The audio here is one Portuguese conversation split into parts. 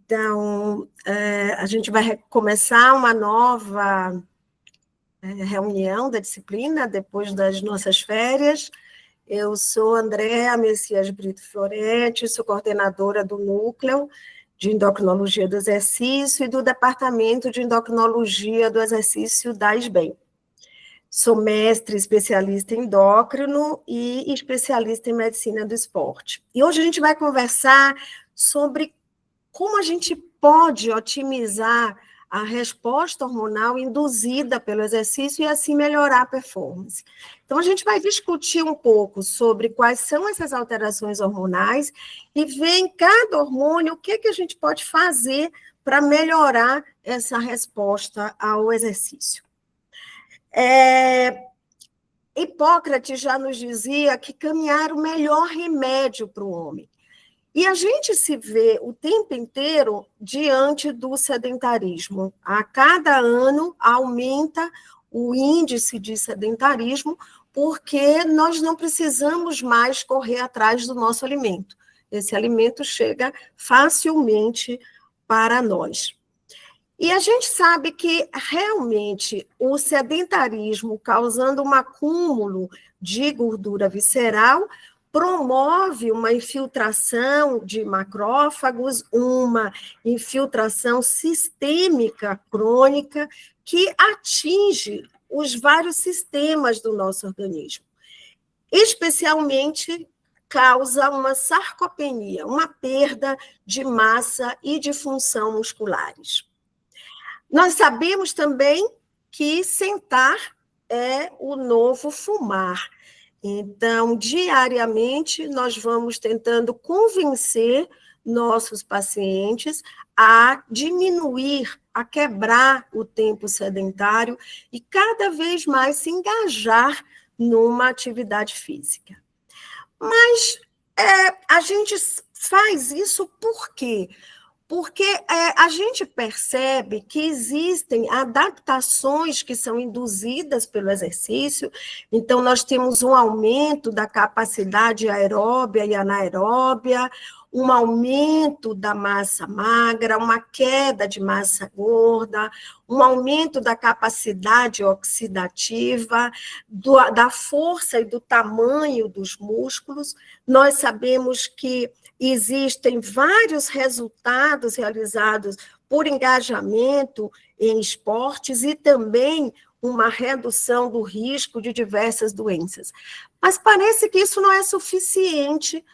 Então, a gente vai começar uma nova reunião da disciplina depois das nossas férias. Eu sou Andréa Messias Brito Florenti, sou coordenadora do Núcleo de Endocrinologia do Exercício e do Departamento de Endocrinologia do Exercício da SBEM. Sou mestre especialista em endócrino e especialista em medicina do esporte. E hoje a gente vai conversar sobre como a gente pode otimizar a resposta hormonal induzida pelo exercício e assim melhorar a performance. Então, a gente vai discutir um pouco sobre quais são essas alterações hormonais e ver em cada hormônio o que a gente pode fazer para melhorar essa resposta ao exercício. Hipócrates já nos dizia que caminhar era o melhor remédio para o homem. E a gente se vê o tempo inteiro diante do sedentarismo. A cada ano aumenta o índice de sedentarismo, porque nós não precisamos mais correr atrás do nosso alimento. Esse alimento chega facilmente para nós. E a gente sabe que, realmente, o sedentarismo, causando um acúmulo de gordura visceral, promove uma infiltração de macrófagos, uma infiltração sistêmica crônica que atinge os vários sistemas do nosso organismo. Especialmente causa uma sarcopenia, uma perda de massa e de função musculares. Nós sabemos também que sentar é o novo fumar. Então, diariamente, nós vamos tentando convencer nossos pacientes a diminuir, a quebrar o tempo sedentário e cada vez mais se engajar numa atividade física. Mas a gente faz isso por quê? Porque a gente percebe que existem adaptações que são induzidas pelo exercício, então nós temos um aumento da capacidade aeróbia e anaeróbia, um aumento da massa magra, uma queda de massa gorda, um aumento da capacidade oxidativa, da força e do tamanho dos músculos. Nós sabemos que existem vários resultados realizados por engajamento em esportes e também uma redução do risco de diversas doenças. Mas parece que isso não é suficiente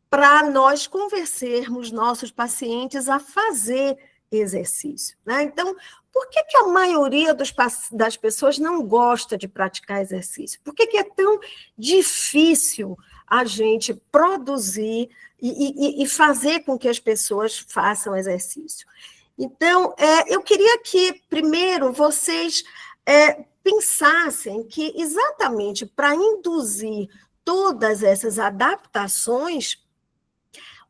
para nós convencermos nossos pacientes a fazer exercício, né? Então, por que a maioria das pessoas não gosta de praticar exercício? Por que é tão difícil a gente produzir e fazer com que as pessoas façam exercício? Então, eu queria que, primeiro, vocês pensassem que, exatamente para induzir todas essas adaptações,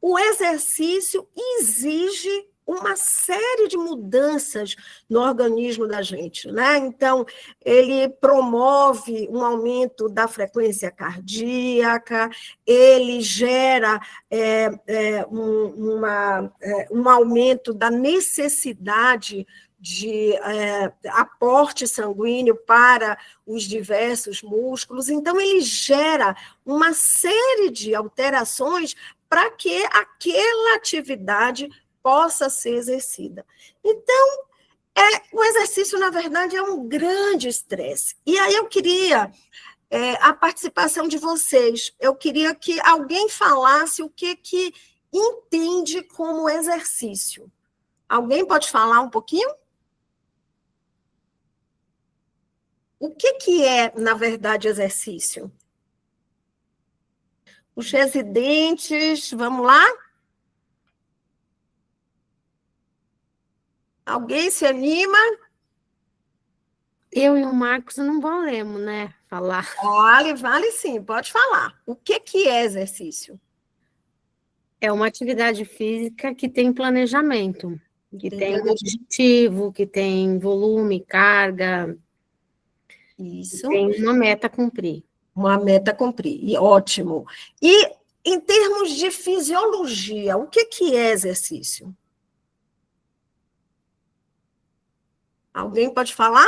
o exercício exige uma série de mudanças no organismo da gente, né? Então, ele promove um aumento da frequência cardíaca, ele gera um aumento da necessidade de aporte sanguíneo para os diversos músculos. Então, ele gera uma série de alterações para que aquela atividade possa ser exercida. Então, o exercício, na verdade, é um grande estresse. E aí eu queria a participação de vocês. Eu queria que alguém falasse o que entende como exercício. Alguém pode falar um pouquinho? O que é, na verdade, exercício? Os residentes, vamos lá? Alguém se anima? Eu e o Marcos não valemos, né? Falar. Vale sim, pode falar. O que é exercício? É uma atividade física que tem planejamento, que tem objetivo, que tem volume, carga. Isso. Tem uma meta a cumprir. Uma meta a cumprir, e ótimo. E, em termos de fisiologia, o que é exercício? Alguém pode falar?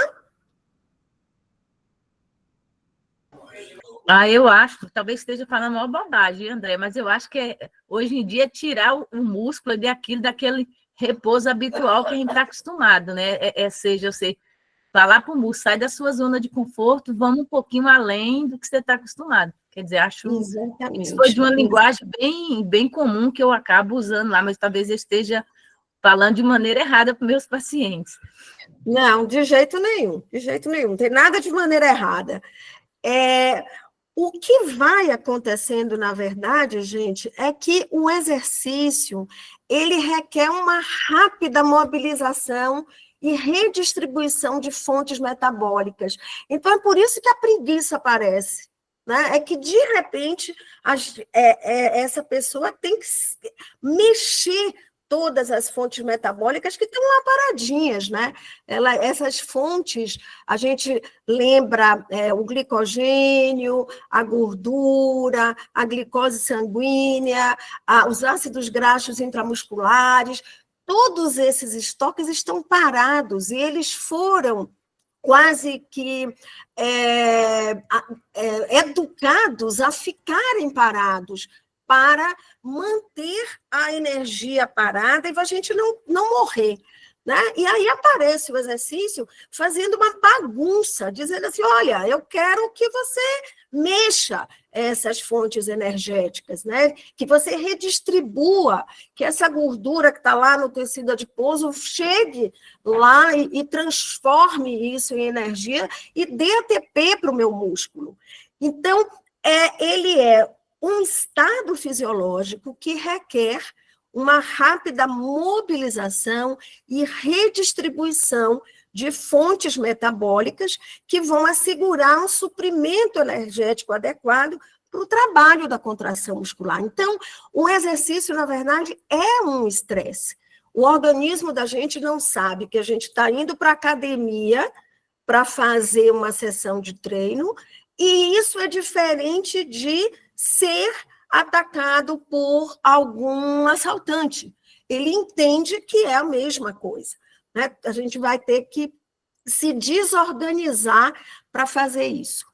Eu acho, talvez esteja falando uma bobagem, André, mas eu acho que hoje em dia tirar o músculo daquele repouso habitual que a gente está acostumado, né? Seja você falar para o músculo, sai da sua zona de conforto, vamos um pouquinho além do que você está acostumado. Quer dizer, acho que isso foi de uma linguagem bem comum que eu acabo usando lá, mas talvez eu esteja falando de maneira errada para meus pacientes. Não, de jeito nenhum, não tem nada de maneira errada. O que vai acontecendo, na verdade, gente, é que o exercício, ele requer uma rápida mobilização e redistribuição de fontes metabólicas. Então, é por isso que a preguiça aparece, né? É que, de repente, essa pessoa tem que mexer todas as fontes metabólicas que estão lá paradinhas, né? Essas fontes, a gente lembra o glicogênio, a gordura, a glicose sanguínea, os ácidos graxos intramusculares, todos esses estoques estão parados e eles foram quase que educados a ficarem parados, para manter a energia parada e a gente não morrer. Né? E aí aparece o exercício fazendo uma bagunça, dizendo assim, olha, eu quero que você mexa essas fontes energéticas, né? Que você redistribua, que essa gordura que está lá no tecido adiposo chegue lá e transforme isso em energia e dê ATP para o meu músculo. Então, ele é um estado fisiológico que requer uma rápida mobilização e redistribuição de fontes metabólicas que vão assegurar um suprimento energético adequado para o trabalho da contração muscular. Então, o exercício, na verdade, é um estresse. O organismo da gente não sabe que a gente está indo para a academia para fazer uma sessão de treino, e isso é diferente de ser atacado por algum assaltante. Ele entende que é a mesma coisa. Né? A gente vai ter que se desorganizar para fazer isso.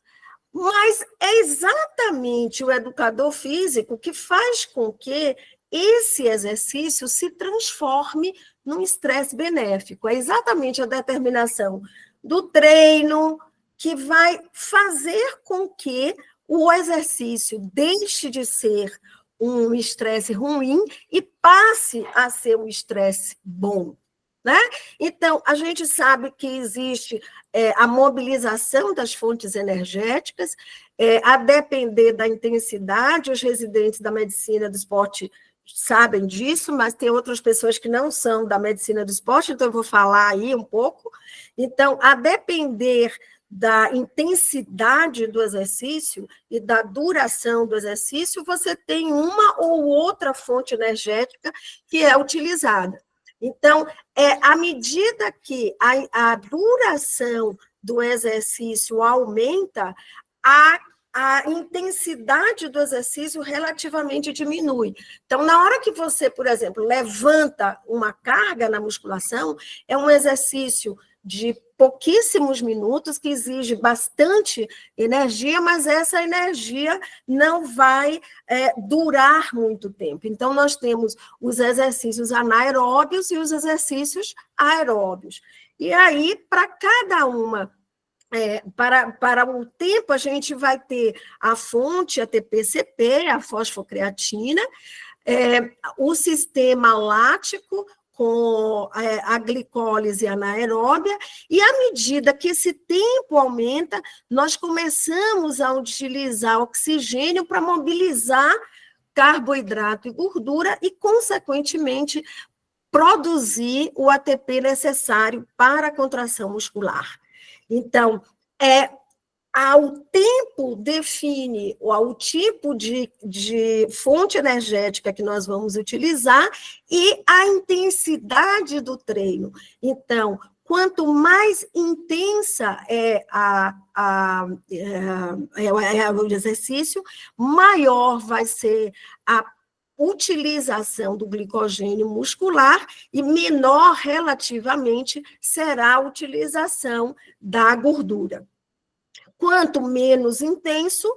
Mas é exatamente o educador físico que faz com que esse exercício se transforme num estresse benéfico. É exatamente a determinação do treino que vai fazer com que o exercício deixe de ser um estresse ruim e passe a ser um estresse bom. Né? Então, a gente sabe que existe a mobilização das fontes energéticas, a depender da intensidade, os residentes da medicina do esporte sabem disso, mas tem outras pessoas que não são da medicina do esporte, então eu vou falar aí um pouco. Então, a depender da intensidade do exercício e da duração do exercício, você tem uma ou outra fonte energética que é utilizada. Então, à medida que a duração do exercício aumenta, a intensidade do exercício relativamente diminui. Então, na hora que você, por exemplo, levanta uma carga na musculação, é um exercício de pouquíssimos minutos, que exige bastante energia, mas essa energia não vai durar muito tempo. Então, nós temos os exercícios anaeróbios e os exercícios aeróbios. E aí, para cada uma, para o tempo, a gente vai ter a fonte ATP-CP, a fosfocreatina, o sistema lático, com a glicólise anaeróbia, e à medida que esse tempo aumenta, nós começamos a utilizar oxigênio para mobilizar carboidrato e gordura e, consequentemente, produzir o ATP necessário para a contração muscular. Então, o tempo define o tipo de fonte energética que nós vamos utilizar e a intensidade do treino. Então, quanto mais intensa o exercício, maior vai ser a utilização do glicogênio muscular e menor relativamente será a utilização da gordura. Quanto menos intenso,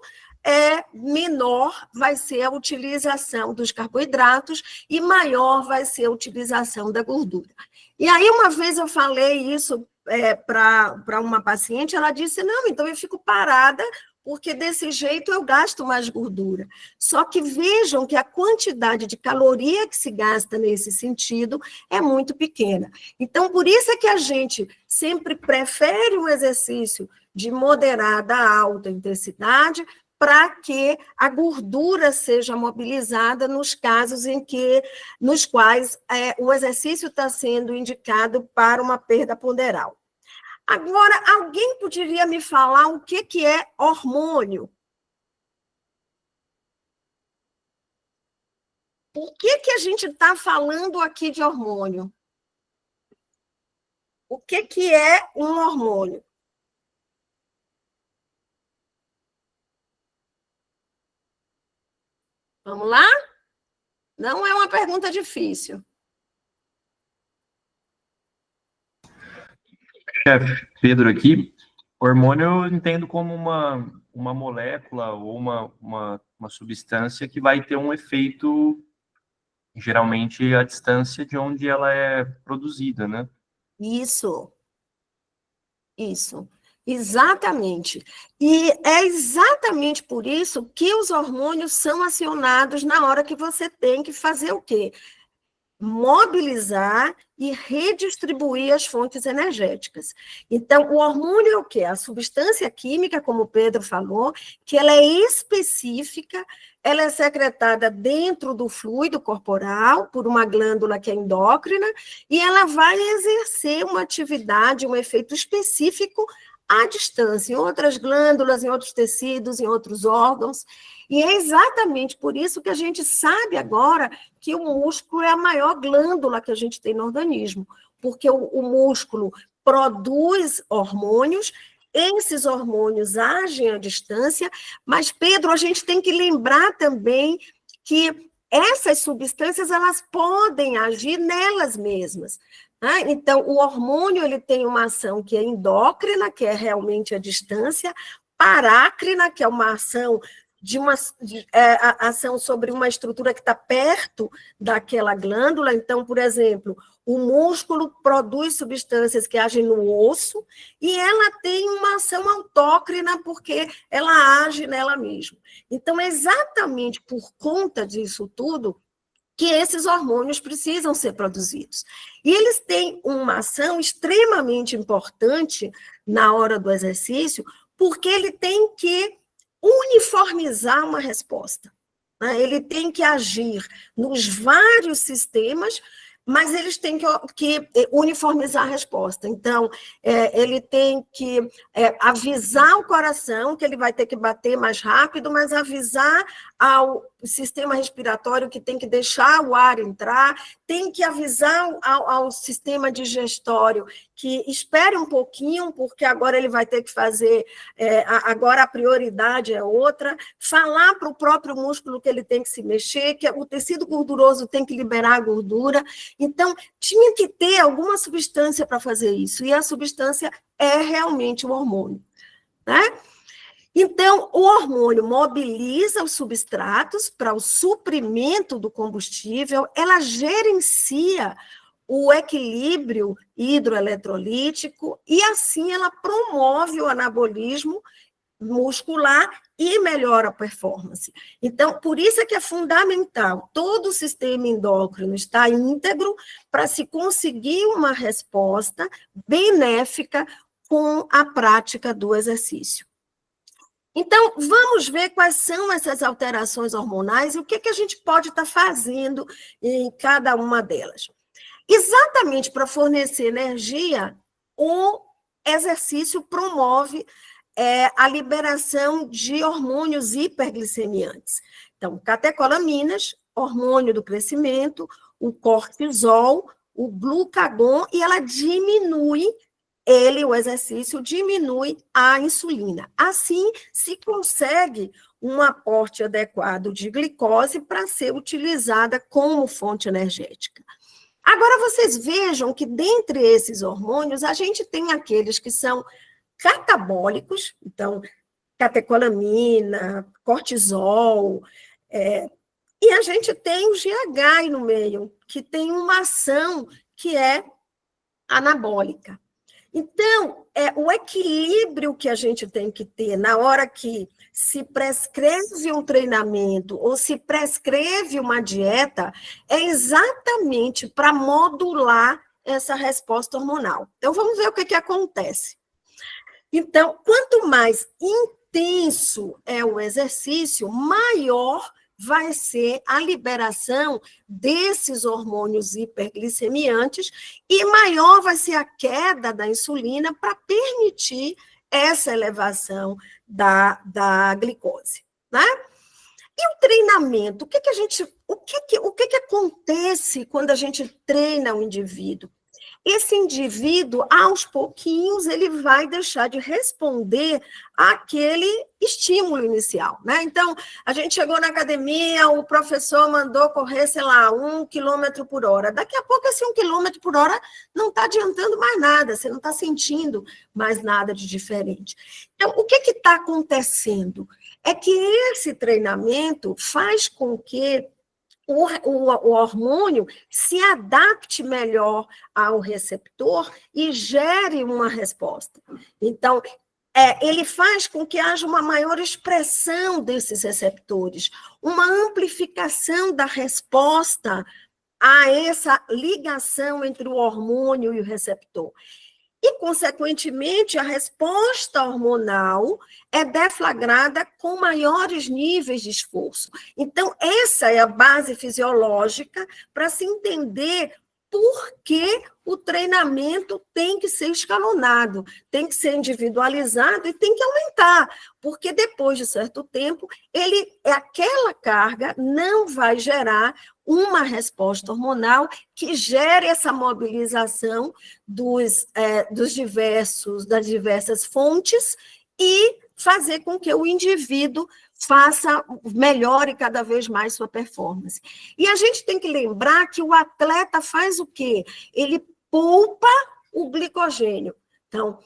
menor vai ser a utilização dos carboidratos e maior vai ser a utilização da gordura. E aí, uma vez eu falei isso para uma paciente, ela disse, não, então eu fico parada, porque desse jeito eu gasto mais gordura. Só que vejam que a quantidade de caloria que se gasta nesse sentido é muito pequena. Então, por isso é que a gente sempre prefere um exercício de moderada a alta intensidade, para que a gordura seja mobilizada nos casos nos quais o exercício está sendo indicado para uma perda ponderal. Agora, alguém poderia me falar o que é hormônio? Por que a gente está falando aqui de hormônio? O que é um hormônio? Vamos lá? Não é uma pergunta difícil. Chefe, Pedro aqui. Hormônio eu entendo como uma molécula ou uma substância que vai ter um efeito, geralmente, à distância de onde ela é produzida, né? Isso. Exatamente. E é exatamente por isso que os hormônios são acionados na hora que você tem que fazer o quê? Mobilizar e redistribuir as fontes energéticas. Então, o hormônio é o quê? A substância química, como o Pedro falou, que ela é específica, ela é secretada dentro do fluido corporal, por uma glândula que é endócrina, e ela vai exercer uma atividade, um efeito específico à distância, em outras glândulas, em outros tecidos, em outros órgãos. E é exatamente por isso que a gente sabe agora que o músculo é a maior glândula que a gente tem no organismo, porque o músculo produz hormônios, esses hormônios agem à distância, mas, Pedro, a gente tem que lembrar também que essas substâncias elas podem agir nelas mesmas. Então, o hormônio ele tem uma ação que é endócrina, que é realmente a distância, parácrina, que é uma ação ação sobre uma estrutura que está perto daquela glândula. Então, por exemplo, o músculo produz substâncias que agem no osso e ela tem uma ação autócrina porque ela age nela mesma. Então, é exatamente por conta disso tudo que esses hormônios precisam ser produzidos. E eles têm uma ação extremamente importante na hora do exercício, porque ele tem que uniformizar uma resposta. Ele tem que agir nos vários sistemas, mas eles têm que uniformizar a resposta. Então, ele tem que avisar o coração que ele vai ter que bater mais rápido, mas avisar ao sistema respiratório que tem que deixar o ar entrar, tem que avisar ao sistema digestório que espere um pouquinho, porque agora ele vai ter que fazer, agora a prioridade é outra, falar para o próprio músculo que ele tem que se mexer, que o tecido gorduroso tem que liberar a gordura. Então, tinha que ter alguma substância para fazer isso, e a substância é realmente o hormônio, né? Então, o hormônio mobiliza os substratos para o suprimento do combustível, ela gerencia o equilíbrio hidroeletrolítico e, assim, ela promove o anabolismo muscular e melhora a performance. Então, por isso é que é fundamental todo o sistema endócrino estar íntegro para se conseguir uma resposta benéfica com a prática do exercício. Então, vamos ver quais são essas alterações hormonais e o que a gente pode estar fazendo em cada uma delas. Exatamente para fornecer energia, o exercício promove a liberação de hormônios hiperglicemiantes. Então, catecolaminas, hormônio do crescimento, o cortisol, o glucagon, e ela diminui o exercício diminui a insulina. Assim, se consegue um aporte adequado de glicose para ser utilizada como fonte energética. Agora, vocês vejam que, dentre esses hormônios, a gente tem aqueles que são catabólicos, então, catecolamina, cortisol, e a gente tem o GH aí no meio, que tem uma ação que é anabólica. Então, o equilíbrio que a gente tem que ter na hora que se prescreve um treinamento ou se prescreve uma dieta é exatamente para modular essa resposta hormonal. Então, vamos ver o que acontece. Então, quanto mais intenso é o exercício, maior vai ser a liberação desses hormônios hiperglicemiantes e maior vai ser a queda da insulina para permitir essa elevação da glicose, né? E o treinamento, o que acontece quando a gente treina o indivíduo? Esse indivíduo, aos pouquinhos, ele vai deixar de responder àquele estímulo inicial, né? Então, a gente chegou na academia, o professor mandou correr, sei lá, 1 km por hora. Daqui a pouco, esse 1 km por hora não está adiantando mais nada, você não está sentindo mais nada de diferente. Então, o que está acontecendo? É que esse treinamento faz com que o hormônio se adapte melhor ao receptor e gere uma resposta. Então, ele faz com que haja uma maior expressão desses receptores, uma amplificação da resposta a essa ligação entre o hormônio e o receptor. E, consequentemente, a resposta hormonal é deflagrada com maiores níveis de esforço. Então, essa é a base fisiológica para se entender por que o treinamento tem que ser escalonado, tem que ser individualizado e tem que aumentar, porque depois de certo tempo, aquela carga não vai gerar uma resposta hormonal que gere essa mobilização das diversas fontes e fazer com que o indivíduo melhore cada vez mais sua performance. E a gente tem que lembrar que o atleta faz o quê? Ele poupa o glicogênio. Então,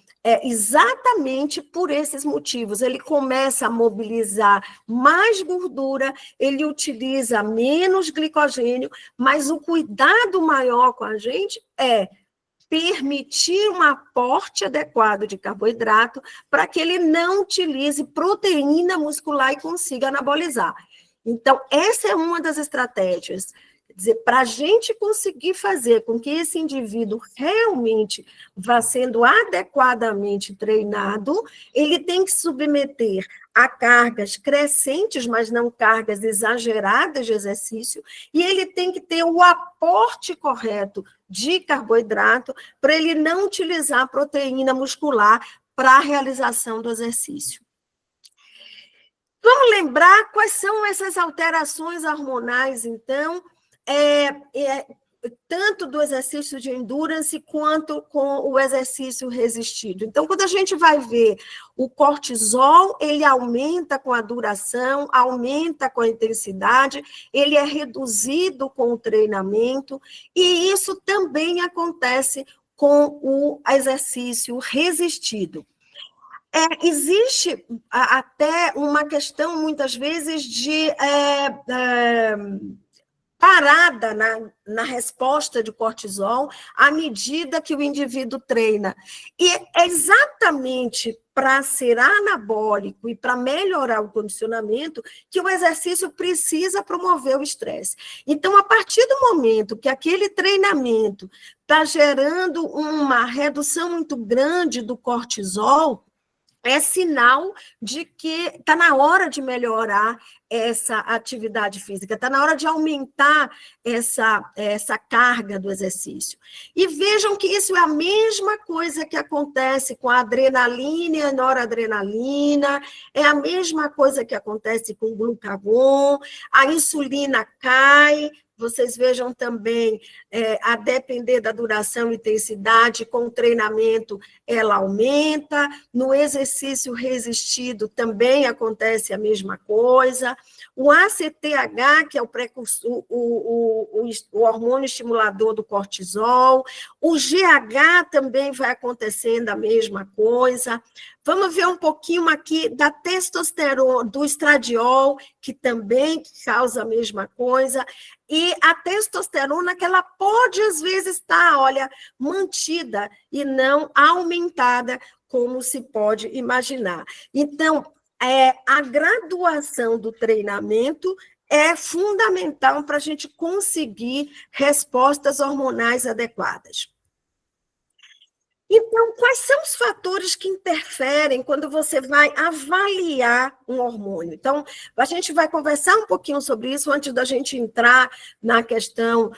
exatamente por esses motivos. Ele começa a mobilizar mais gordura, ele utiliza menos glicogênio, mas o cuidado maior com a gente é permitir um aporte adequado de carboidrato para que ele não utilize proteína muscular e consiga anabolizar. Então, essa é uma das estratégias. Quer dizer, para a gente conseguir fazer com que esse indivíduo realmente vá sendo adequadamente treinado, ele tem que submeter a cargas crescentes, mas não cargas exageradas de exercício, e ele tem que ter o aporte correto de carboidrato para ele não utilizar proteína muscular para a realização do exercício. Vamos lembrar quais são essas alterações hormonais, então, tanto do exercício de endurance quanto com o exercício resistido. Então, quando a gente vai ver o cortisol, ele aumenta com a duração, aumenta com a intensidade, ele é reduzido com o treinamento, e isso também acontece com o exercício resistido. Existe até uma questão, muitas vezes, de parada na resposta de cortisol à medida que o indivíduo treina. E é exatamente para ser anabólico e para melhorar o condicionamento que o exercício precisa promover o estresse. Então, a partir do momento que aquele treinamento está gerando uma redução muito grande do cortisol, é sinal de que está na hora de melhorar essa atividade física, está na hora de aumentar essa carga do exercício. E vejam que isso é a mesma coisa que acontece com a adrenalina e a noradrenalina, é a mesma coisa que acontece com o glucagon, a insulina cai, vocês vejam também, a depender da duração e intensidade, com o treinamento ela aumenta, no exercício resistido também acontece a mesma coisa. O ACTH, que é o precursor, o hormônio estimulador do cortisol, o GH também vai acontecendo a mesma coisa. Vamos ver um pouquinho aqui da testosterona, do estradiol, que também causa a mesma coisa, e a testosterona, que ela pode, às vezes, estar, olha, mantida e não aumentada, como se pode imaginar. Então, a graduação do treinamento é fundamental para a gente conseguir respostas hormonais adequadas. Então, quais são os fatores que interferem quando você vai avaliar um hormônio? Então, a gente vai conversar um pouquinho sobre isso antes da gente entrar na questão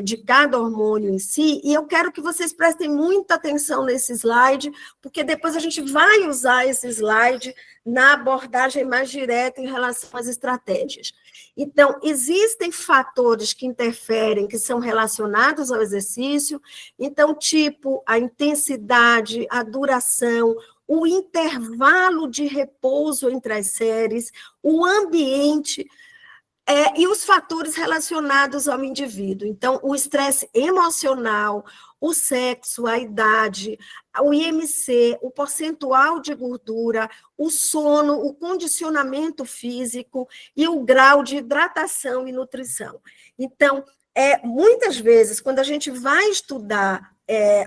de cada hormônio em si, e eu quero que vocês prestem muita atenção nesse slide, porque depois a gente vai usar esse slide na abordagem mais direta em relação às estratégias. Então, existem fatores que interferem, que são relacionados ao exercício, então, tipo, a intensidade, a duração, o intervalo de repouso entre as séries, o ambiente, e os fatores relacionados ao indivíduo. Então, o estresse emocional, o sexo, a idade, o IMC, o percentual de gordura, o sono, o condicionamento físico e o grau de hidratação e nutrição. Então, muitas vezes, quando a gente vai estudar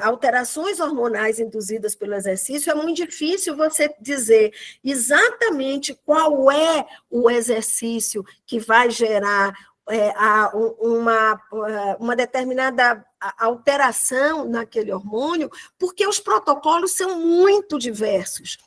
alterações hormonais induzidas pelo exercício, é muito difícil você dizer exatamente qual é o exercício que vai gerar uma determinada alteração naquele hormônio, porque os protocolos são muito diversos.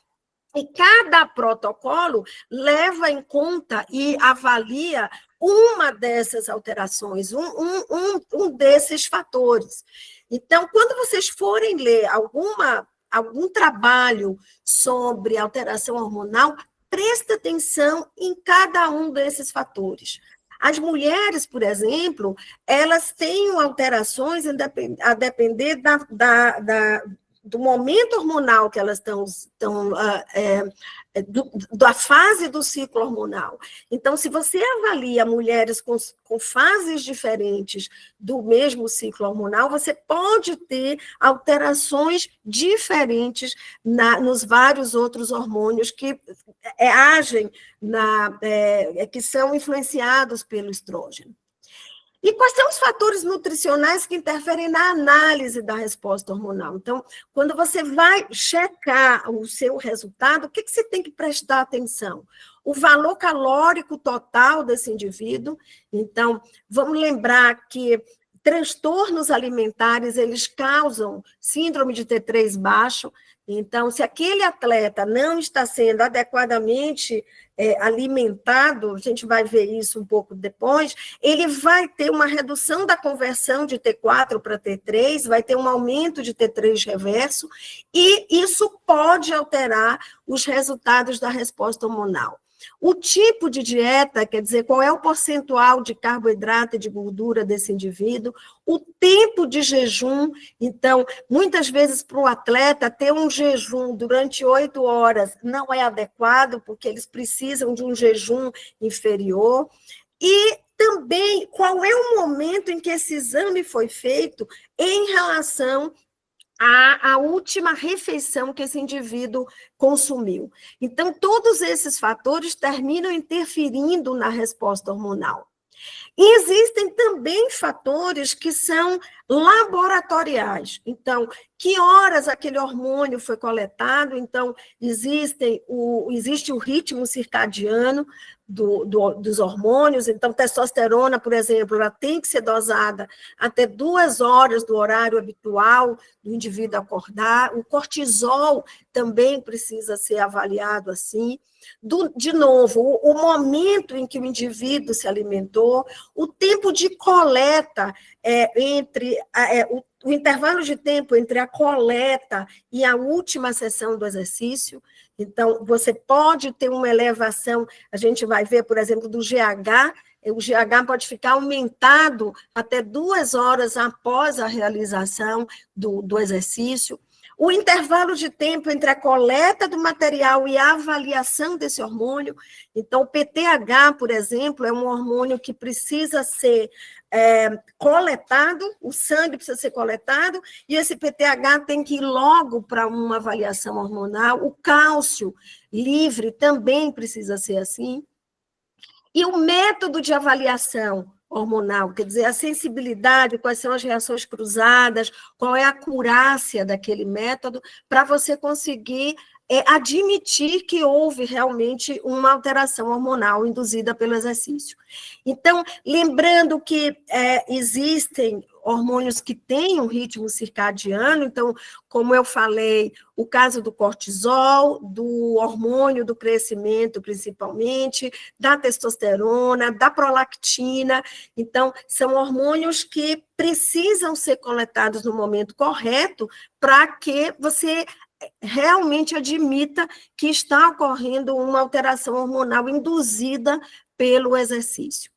E cada protocolo leva em conta e avalia uma dessas alterações, um desses fatores. Então, quando vocês forem ler algum trabalho sobre alteração hormonal, presta atenção em cada um desses fatores. As mulheres, por exemplo, elas têm alterações a depender do momento hormonal que elas estão da fase do ciclo hormonal. Então, se você avalia mulheres com fases diferentes do mesmo ciclo hormonal, você pode ter alterações diferentes nos vários outros hormônios que agem, que são influenciados pelo estrógeno. E quais são os fatores nutricionais que interferem na análise da resposta hormonal? Então, quando você vai checar o seu resultado, o que você tem que prestar atenção? O valor calórico total desse indivíduo. Então, vamos lembrar que transtornos alimentares, eles causam síndrome de T3 baixo. Então, se aquele atleta não está sendo adequadamente alimentado, a gente vai ver isso um pouco depois, ele vai ter uma redução da conversão de T4 para T3, vai ter um aumento de T3 reverso, e isso pode alterar os resultados da resposta hormonal. O tipo de dieta, quer dizer, qual é o percentual de carboidrato e de gordura desse indivíduo, o tempo de jejum. Então, muitas vezes para o atleta ter um jejum durante 8 horas não é adequado, porque eles precisam de um jejum inferior. E também qual é o momento em que esse exame foi feito em relação a última refeição que esse indivíduo consumiu. Então, todos esses fatores terminam interferindo na resposta hormonal. E existem também fatores que são laboratoriais. Então, que horas aquele hormônio foi coletado? Então, existe o ritmo circadiano dos hormônios. Então, testosterona, por exemplo, ela tem que ser dosada até 2 horas do horário habitual do indivíduo acordar. O cortisol também precisa ser avaliado assim. De novo, o momento em que o indivíduo se alimentou, o tempo de coleta entre o intervalo de tempo entre a coleta e a última sessão do exercício. Então, você pode ter uma elevação, a gente vai ver, por exemplo, do GH, o GH pode ficar aumentado até 2 horas após a realização do exercício. O intervalo de tempo entre a coleta do material e a avaliação desse hormônio. Então, o PTH, por exemplo, é um hormônio que precisa ser coletado, o sangue precisa ser coletado, e esse PTH tem que ir logo para uma avaliação hormonal. O cálcio livre também precisa ser assim. E o método de avaliação hormonal, quer dizer, a sensibilidade, quais são as reações cruzadas, qual é a acurácia daquele método, para você conseguir admitir que houve realmente uma alteração hormonal induzida pelo exercício. Então, lembrando que existem hormônios que têm um ritmo circadiano, então, como eu falei, o caso do cortisol, do hormônio do crescimento, principalmente, da testosterona, da prolactina, então, são hormônios que precisam ser coletados no momento correto para que você realmente admita que está ocorrendo uma alteração hormonal induzida pelo exercício.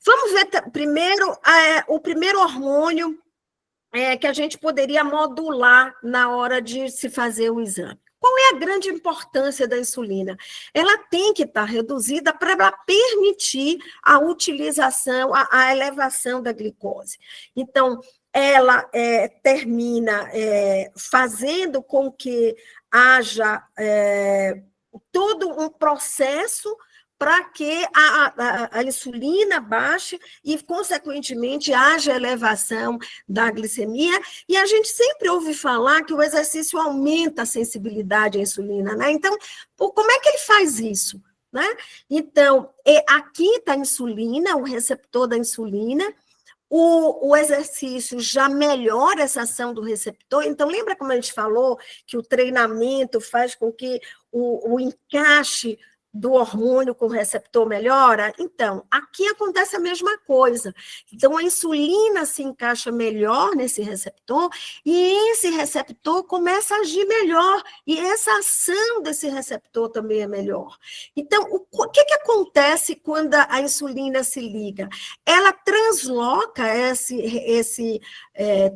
Vamos ver primeiro o primeiro hormônio que a gente poderia modular na hora de se fazer o exame. Qual é a grande importância da insulina? Ela tem que estar reduzida para permitir a utilização, a elevação da glicose. Então, ela termina fazendo com que haja todo um processo para que a insulina baixe e, consequentemente, haja elevação da glicemia. E a gente sempre ouve falar que o exercício aumenta a sensibilidade à insulina, né? Então, como é que ele faz isso? Né? Então, aqui está a insulina, o receptor da insulina. O exercício já melhora essa ação do receptor. Então, lembra como a gente falou que o treinamento faz com que o encaixe do hormônio com o receptor melhora? Então, aqui acontece a mesma coisa. Então, a insulina se encaixa melhor nesse receptor e esse receptor começa a agir melhor e essa ação desse receptor também é melhor. Então, o que acontece quando a insulina se liga? Ela transloca esse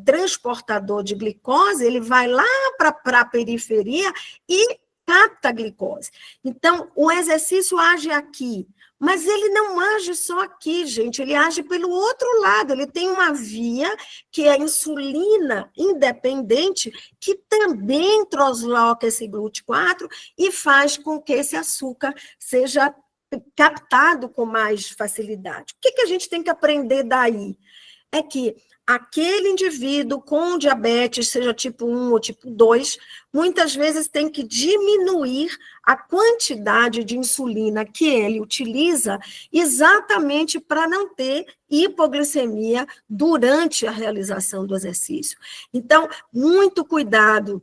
transportador de glicose, ele vai lá para a periferia e capta a glicose. Então, o exercício age aqui, mas ele não age só aqui, gente, ele age pelo outro lado, ele tem uma via que é a insulina independente, que também transloca esse GLUT4 e faz com que esse açúcar seja captado com mais facilidade. O que a gente tem que aprender daí? É que aquele indivíduo com diabetes, seja tipo 1 ou tipo 2, muitas vezes tem que diminuir a quantidade de insulina que ele utiliza exatamente para não ter hipoglicemia durante a realização do exercício. Então, muito cuidado.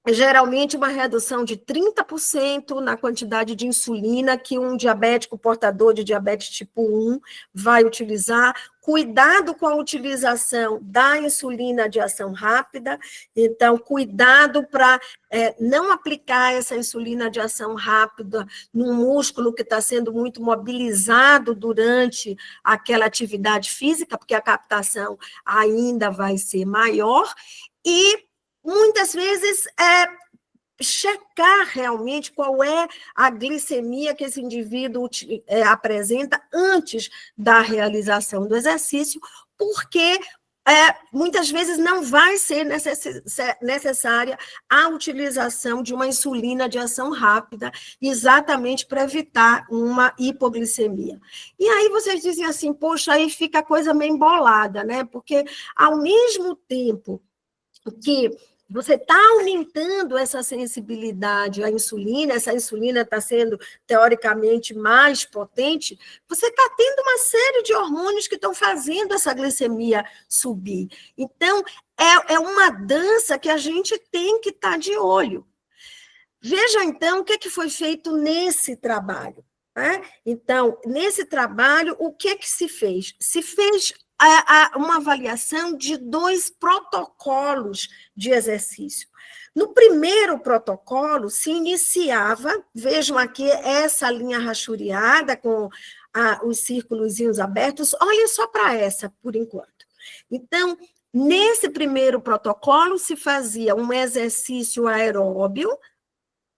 Geralmente, uma redução de 30% na quantidade de insulina que um diabético portador de diabetes tipo 1 vai utilizar. Cuidado com a utilização da insulina de ação rápida. Então, cuidado para não aplicar essa insulina de ação rápida num músculo que está sendo muito mobilizado durante aquela atividade física, porque a captação ainda vai ser maior. E muitas vezes checar realmente qual é a glicemia que esse indivíduo apresenta antes da realização do exercício, porque muitas vezes não vai ser necessária a utilização de uma insulina de ação rápida, exatamente para evitar uma hipoglicemia. E aí vocês dizem assim, poxa, aí fica a coisa meio embolada, né? Porque ao mesmo tempo que você está aumentando essa sensibilidade à insulina, essa insulina está sendo, teoricamente, mais potente, você está tendo uma série de hormônios que estão fazendo essa glicemia subir. Então, é uma dança que a gente tem que estar de olho. Veja, então, o que foi feito nesse trabalho. Né? Então, nesse trabalho, o que se fez? Se fez uma avaliação de 2 protocolos de exercício. No primeiro protocolo, se iniciava, vejam aqui essa linha rachuriada com os círculos abertos. Olha só para essa, por enquanto. Então, nesse primeiro protocolo, se fazia um exercício aeróbio,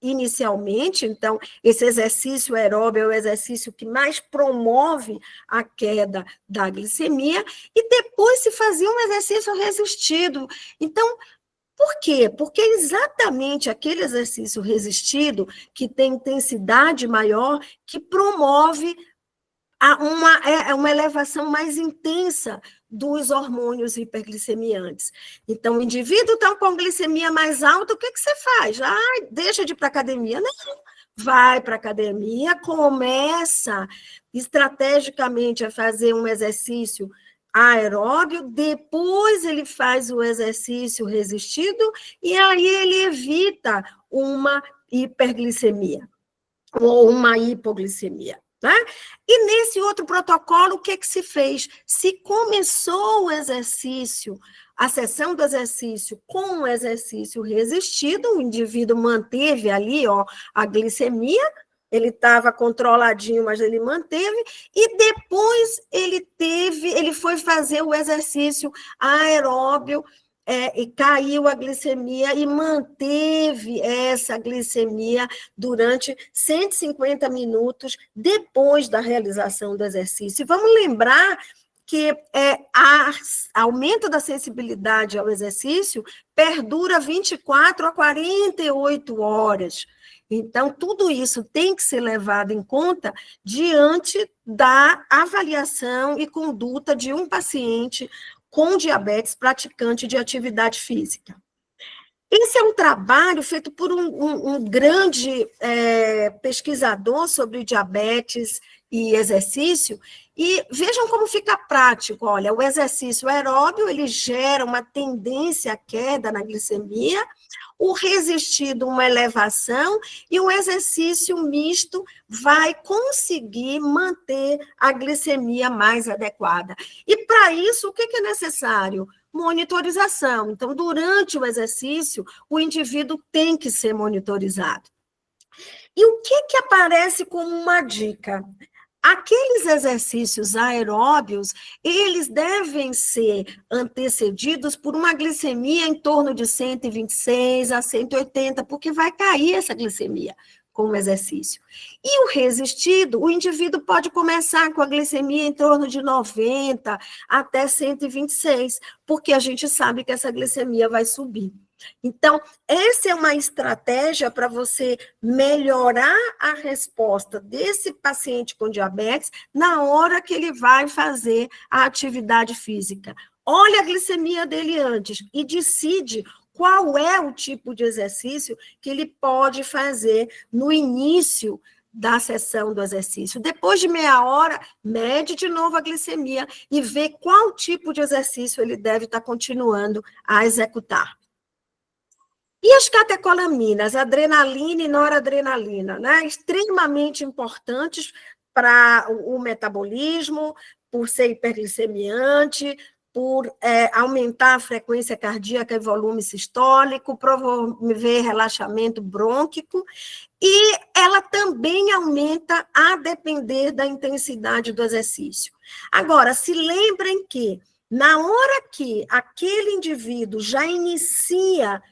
inicialmente. Então, esse exercício aeróbio é o exercício que mais promove a queda da glicemia, e depois se fazia um exercício resistido. Então, por quê? Porque é exatamente aquele exercício resistido, que tem intensidade maior, que promove uma elevação mais intensa dos hormônios hiperglicemiantes. Então, o indivíduo está com glicemia mais alta, o que você faz? Deixa de ir para a academia? Não, vai para a academia, começa estrategicamente a fazer um exercício aeróbio, depois ele faz o exercício resistido, e aí ele evita uma hiperglicemia ou uma hipoglicemia. Né? E nesse outro protocolo, o que se fez? Se começou o exercício, a sessão do exercício com o exercício resistido, o indivíduo manteve ali a glicemia, ele estava controladinho, mas ele manteve, e depois ele foi fazer o exercício aeróbio, e caiu a glicemia e manteve essa glicemia durante 150 minutos depois da realização do exercício. E vamos lembrar que aumento da sensibilidade ao exercício perdura 24 a 48 horas. Então, tudo isso tem que ser levado em conta diante da avaliação e conduta de um paciente com diabetes praticante de atividade física. Esse é um trabalho feito por um grande pesquisador sobre diabetes e exercício, e vejam como fica prático. Olha, o exercício aeróbio, ele gera uma tendência à queda na glicemia, o resistido, uma elevação, e o exercício misto vai conseguir manter a glicemia mais adequada. E, para isso, o que é necessário? Monitorização. Então, durante o exercício, o indivíduo tem que ser monitorizado. E o que aparece como uma dica? Aqueles exercícios aeróbios, eles devem ser antecedidos por uma glicemia em torno de 126 a 180, porque vai cair essa glicemia com o exercício. E o resistido, o indivíduo pode começar com a glicemia em torno de 90 até 126, porque a gente sabe que essa glicemia vai subir. Então, essa é uma estratégia para você melhorar a resposta desse paciente com diabetes na hora que ele vai fazer a atividade física. Olha a glicemia dele antes e decide qual é o tipo de exercício que ele pode fazer no início da sessão do exercício. Depois de meia hora, mede de novo a glicemia e vê qual tipo de exercício ele deve estar continuando a executar. E as catecolaminas, adrenalina e noradrenalina, né? Extremamente importantes para o metabolismo, por ser hiperglicemiante, por aumentar a frequência cardíaca e volume sistólico, promover relaxamento brônquico, e ela também aumenta a depender da intensidade do exercício. Agora, se lembrem que, na hora que aquele indivíduo já inicia,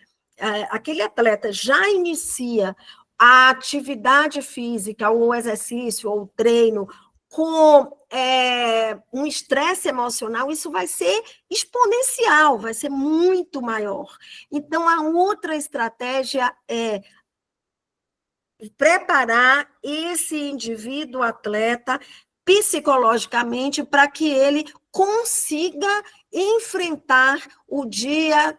aquele atleta já inicia a atividade física, ou o exercício, ou o treino, com um estresse emocional, isso vai ser exponencial, vai ser muito maior. Então, a outra estratégia é preparar esse indivíduo atleta psicologicamente para que ele consiga enfrentar o dia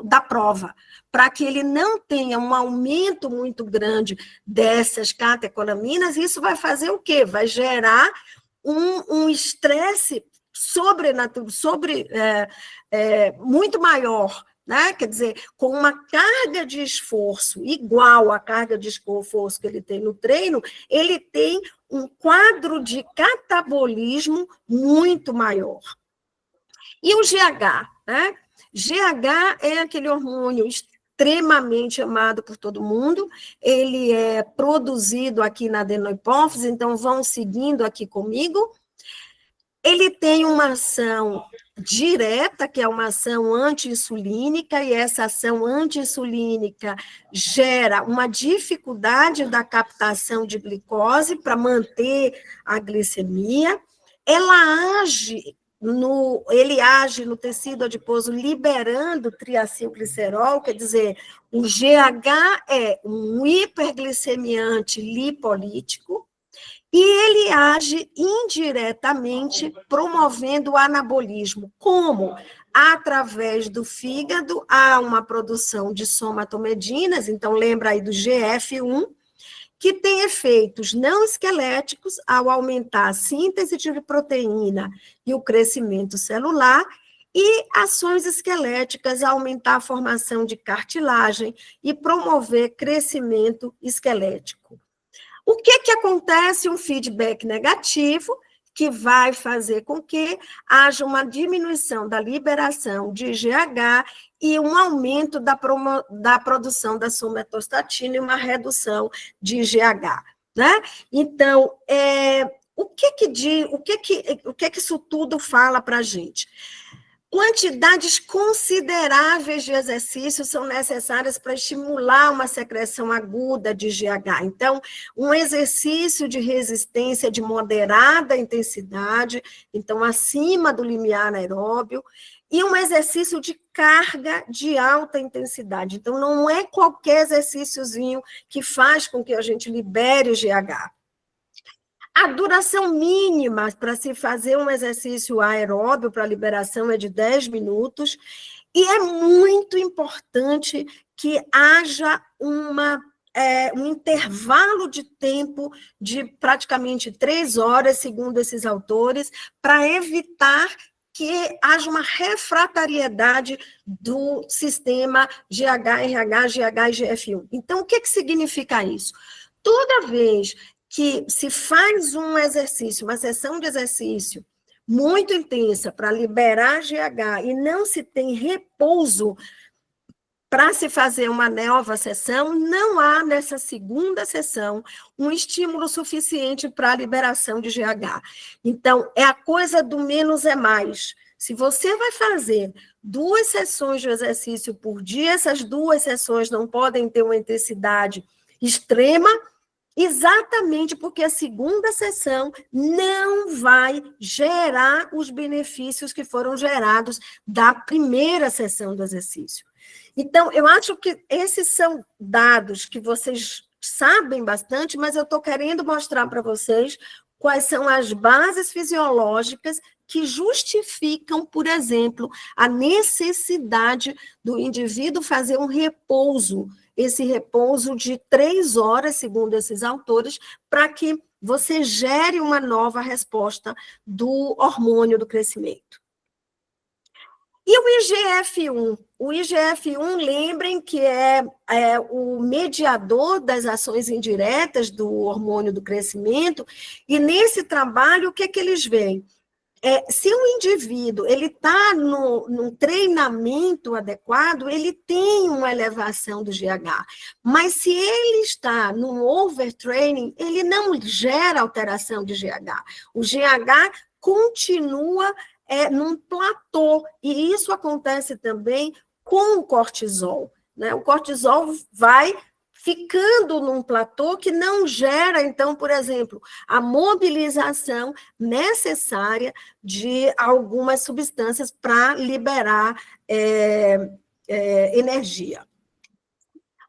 da prova, para que ele não tenha um aumento muito grande dessas catecolaminas. Isso vai fazer o quê? Vai gerar um estresse muito maior, né? Quer dizer, com uma carga de esforço igual à carga de esforço que ele tem no treino, ele tem um quadro de catabolismo muito maior. E o GH, né? GH é aquele hormônio extremamente amado por todo mundo, ele é produzido aqui na adenohipófise, então vão seguindo aqui comigo. Ele tem uma ação direta, que é uma ação anti-insulínica, e essa ação anti-insulínica gera uma dificuldade da captação de glicose para manter a glicemia. Ele age no tecido adiposo liberando triacilglicerol, quer dizer, o GH é um hiperglicemiante lipolítico, e ele age indiretamente promovendo o anabolismo. Como? Através do fígado, há uma produção de somatomedinas, então lembra aí do GF1, que tem efeitos não esqueléticos ao aumentar a síntese de proteína e o crescimento celular, e ações esqueléticas ao aumentar a formação de cartilagem e promover crescimento esquelético. O que acontece? Um feedback negativo, que vai fazer com que haja uma diminuição da liberação de GH e um aumento da produção da somatostatina e uma redução de GH, né? Então, o que isso tudo fala para a gente? Quantidades consideráveis de exercícios são necessárias para estimular uma secreção aguda de GH. Então, um exercício de resistência de moderada intensidade, então acima do limiar aeróbio, e um exercício de carga de alta intensidade. Então, não é qualquer exercíciozinho que faz com que a gente libere o GH. A duração mínima para se fazer um exercício aeróbio para liberação é de 10 minutos, e é muito importante que haja um intervalo de tempo de praticamente 3 horas, segundo esses autores, para evitar que haja uma refratariedade do sistema GH, RH, GH e GF1. Então, o que significa isso? Toda vez que se faz um exercício, uma sessão de exercício muito intensa para liberar GH e não se tem repouso para se fazer uma nova sessão, não há nessa segunda sessão um estímulo suficiente para a liberação de GH. Então, é a coisa do menos é mais. Se você vai fazer 2 sessões de exercício por dia, essas 2 sessões não podem ter uma intensidade extrema, exatamente porque a segunda sessão não vai gerar os benefícios que foram gerados da primeira sessão do exercício. Então, eu acho que esses são dados que vocês sabem bastante, mas eu estou querendo mostrar para vocês quais são as bases fisiológicas que justificam, por exemplo, a necessidade do indivíduo fazer um repouso, esse repouso de 3 horas, segundo esses autores, para que você gere uma nova resposta do hormônio do crescimento. E o IGF-1? O IGF-1, lembrem que é o mediador das ações indiretas do hormônio do crescimento, e nesse trabalho, o que eles veem? Se o indivíduo está num treinamento adequado, ele tem uma elevação do GH, mas se ele está num overtraining, ele não gera alteração de GH. O GH continua num platô, e isso acontece também com o cortisol, né? O cortisol vai ficando num platô que não gera, então, por exemplo, a mobilização necessária de algumas substâncias para liberar energia.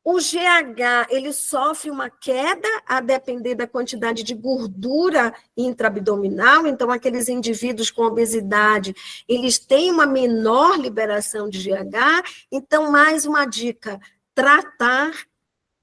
O GH, ele sofre uma queda a depender da quantidade de gordura intraabdominal, então aqueles indivíduos com obesidade, eles têm uma menor liberação de GH, então mais uma dica, tratar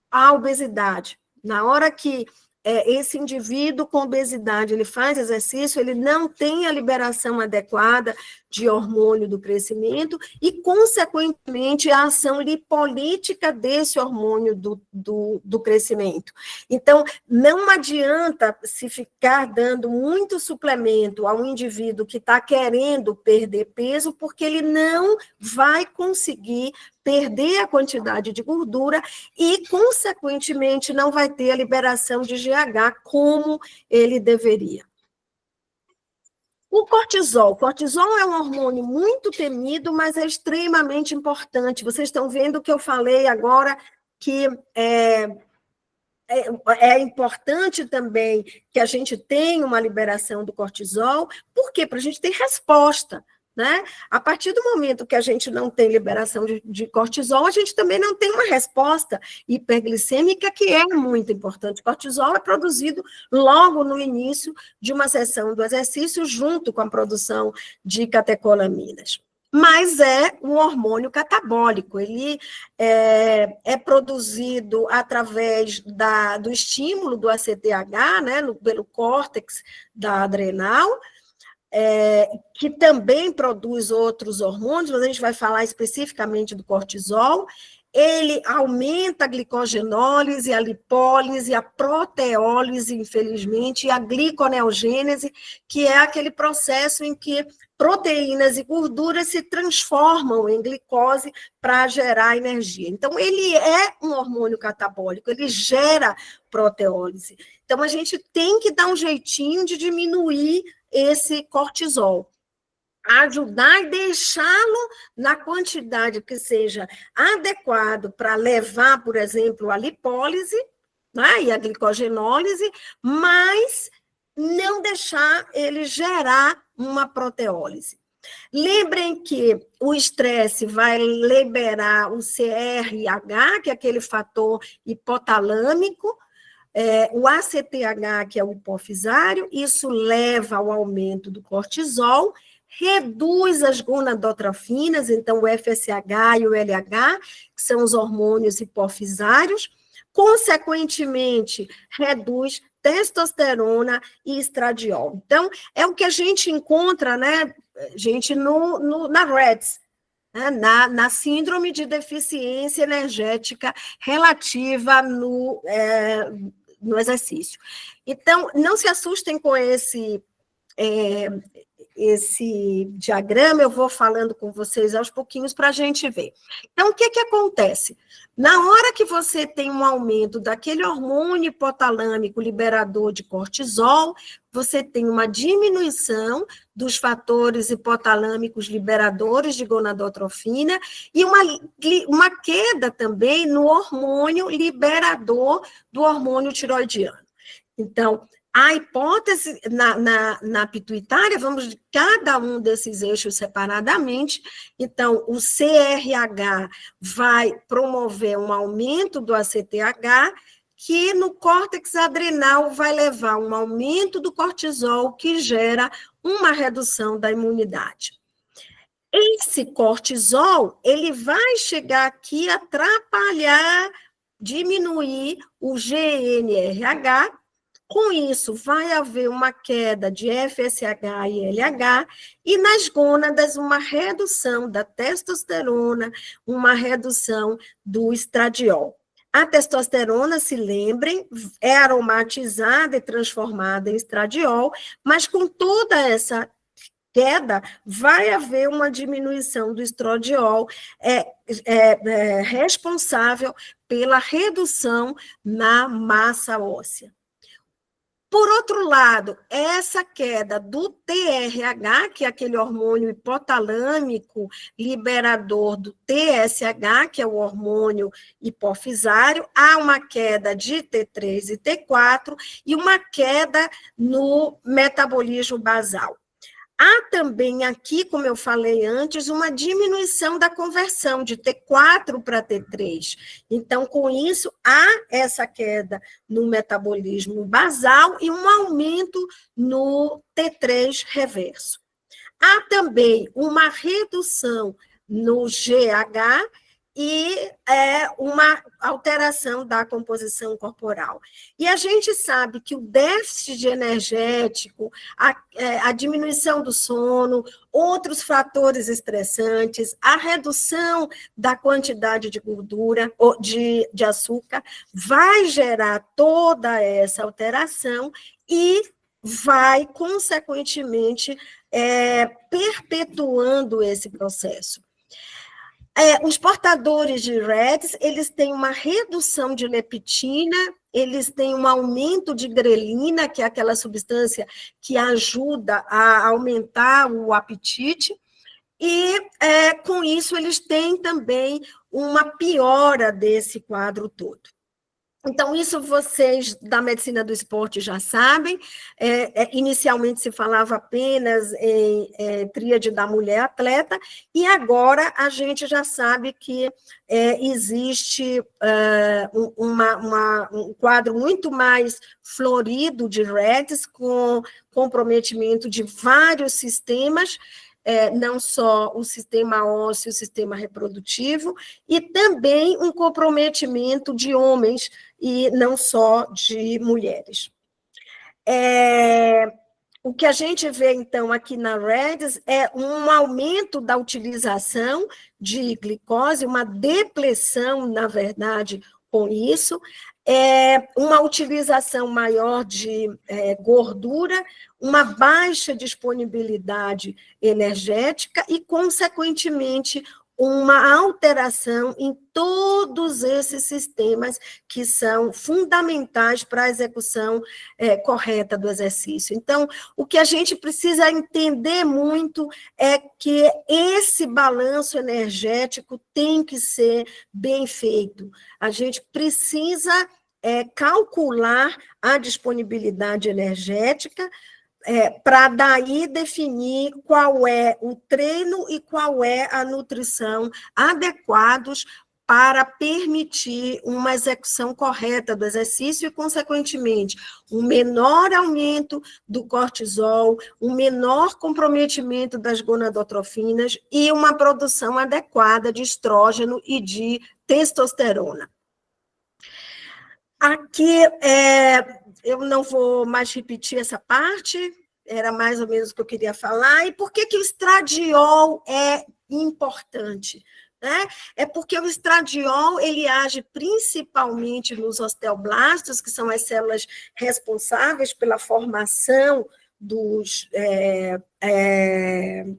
a obesidade. Na hora que esse indivíduo com obesidade ele faz exercício, ele não tem a liberação adequada de hormônio do crescimento e, consequentemente, a ação lipolítica desse hormônio do crescimento. Então, não adianta se ficar dando muito suplemento a um indivíduo que está querendo perder peso, porque ele não vai conseguir perder a quantidade de gordura e, consequentemente, não vai ter a liberação de GH como ele deveria. O cortisol. O cortisol é um hormônio muito temido, mas é extremamente importante. Vocês estão vendo o que eu falei agora, que é importante também que a gente tenha uma liberação do cortisol. Por quê? Para a gente ter resposta, né? A partir do momento que a gente não tem liberação de cortisol, a gente também não tem uma resposta hiperglicêmica, que é muito importante. O cortisol é produzido logo no início de uma sessão do exercício, junto com a produção de catecolaminas. Mas é um hormônio catabólico, ele é produzido através do estímulo do ACTH, né, pelo córtex da adrenal, que também produz outros hormônios, mas a gente vai falar especificamente do cortisol. Ele aumenta a glicogenólise, a lipólise, a proteólise, infelizmente, e a gliconeogênese, que é aquele processo em que proteínas e gorduras se transformam em glicose para gerar energia. Então, ele é um hormônio catabólico, ele gera proteólise. Então, a gente tem que dar um jeitinho de diminuir esse cortisol, ajudar e deixá-lo na quantidade que seja adequado para levar, por exemplo, a lipólise, né, e a glicogenólise, mas não deixar ele gerar uma proteólise. Lembrem que o estresse vai liberar o CRH, que é aquele fator hipotalâmico, o ACTH, que é o hipofisário, isso leva ao aumento do cortisol, reduz as gonadotrofinas, então o FSH e o LH, que são os hormônios hipofisários, consequentemente, reduz testosterona e estradiol. Então, é o que a gente encontra, né, gente, na REDS, né, na síndrome de deficiência energética relativa no exercício. Então, não se assustem com esse diagrama, eu vou falando com vocês aos pouquinhos para a gente ver. Então, o que acontece? Na hora que você tem um aumento daquele hormônio hipotalâmico liberador de cortisol, você tem uma diminuição dos fatores hipotalâmicos liberadores de gonadotrofina e uma queda também no hormônio liberador do hormônio tiroidiano. Então, a hipótese na pituitária, vamos de cada um desses eixos separadamente. Então, o CRH vai promover um aumento do ACTH, que no córtex adrenal vai levar um aumento do cortisol, que gera uma redução da imunidade. Esse cortisol, ele vai chegar aqui a atrapalhar, diminuir o GNRH. Com isso, vai haver uma queda de FSH e LH, e nas gônadas, uma redução da testosterona, uma redução do estradiol. A testosterona, se lembrem, é aromatizada e transformada em estradiol, mas com toda essa queda, vai haver uma diminuição do estradiol, responsável pela redução na massa óssea. Por outro lado, essa queda do TRH, que é aquele hormônio hipotalâmico liberador do TSH, que é o hormônio hipofisário, há uma queda de T3 e T4 e uma queda no metabolismo basal. Há também aqui, como eu falei antes, uma diminuição da conversão de T4 para T3. Então, com isso, há essa queda no metabolismo basal e um aumento no T3 reverso. Há também uma redução no GH e uma alteração da composição corporal. E a gente sabe que o déficit energético, a diminuição do sono, outros fatores estressantes, a redução da quantidade de gordura, ou de açúcar, vai gerar toda essa alteração e vai, consequentemente, perpetuando esse processo. Os portadores de RETs, eles têm uma redução de leptina, eles têm um aumento de grelina, que é aquela substância que ajuda a aumentar o apetite, e com isso eles têm também uma piora desse quadro todo. Então, isso vocês da medicina do esporte já sabem. Inicialmente se falava apenas em tríade da mulher atleta, e agora a gente já sabe que existe um quadro muito mais florido de RETs, com comprometimento de vários sistemas, não só o sistema ósseo, o sistema reprodutivo, e também um comprometimento de homens e não só de mulheres. O que a gente vê, então, aqui na REDS é um aumento da utilização de glicose, uma depressão, na verdade, com isso, uma utilização maior de gordura, uma baixa disponibilidade energética e, consequentemente, uma alteração em todos esses sistemas que são fundamentais para a execução correta do exercício. Então, o que a gente precisa entender muito é que esse balanço energético tem que ser bem feito. A gente precisa calcular a disponibilidade energética, para daí definir qual é o treino e qual é a nutrição adequados para permitir uma execução correta do exercício e, consequentemente, um menor aumento do cortisol, um menor comprometimento das gonadotrofinas e uma produção adequada de estrógeno e de testosterona. Aqui, eu não vou mais repetir essa parte, era mais ou menos o que eu queria falar. E por que o estradiol é importante? É porque o estradiol ele age principalmente nos osteoblastos, que são as células responsáveis pela formação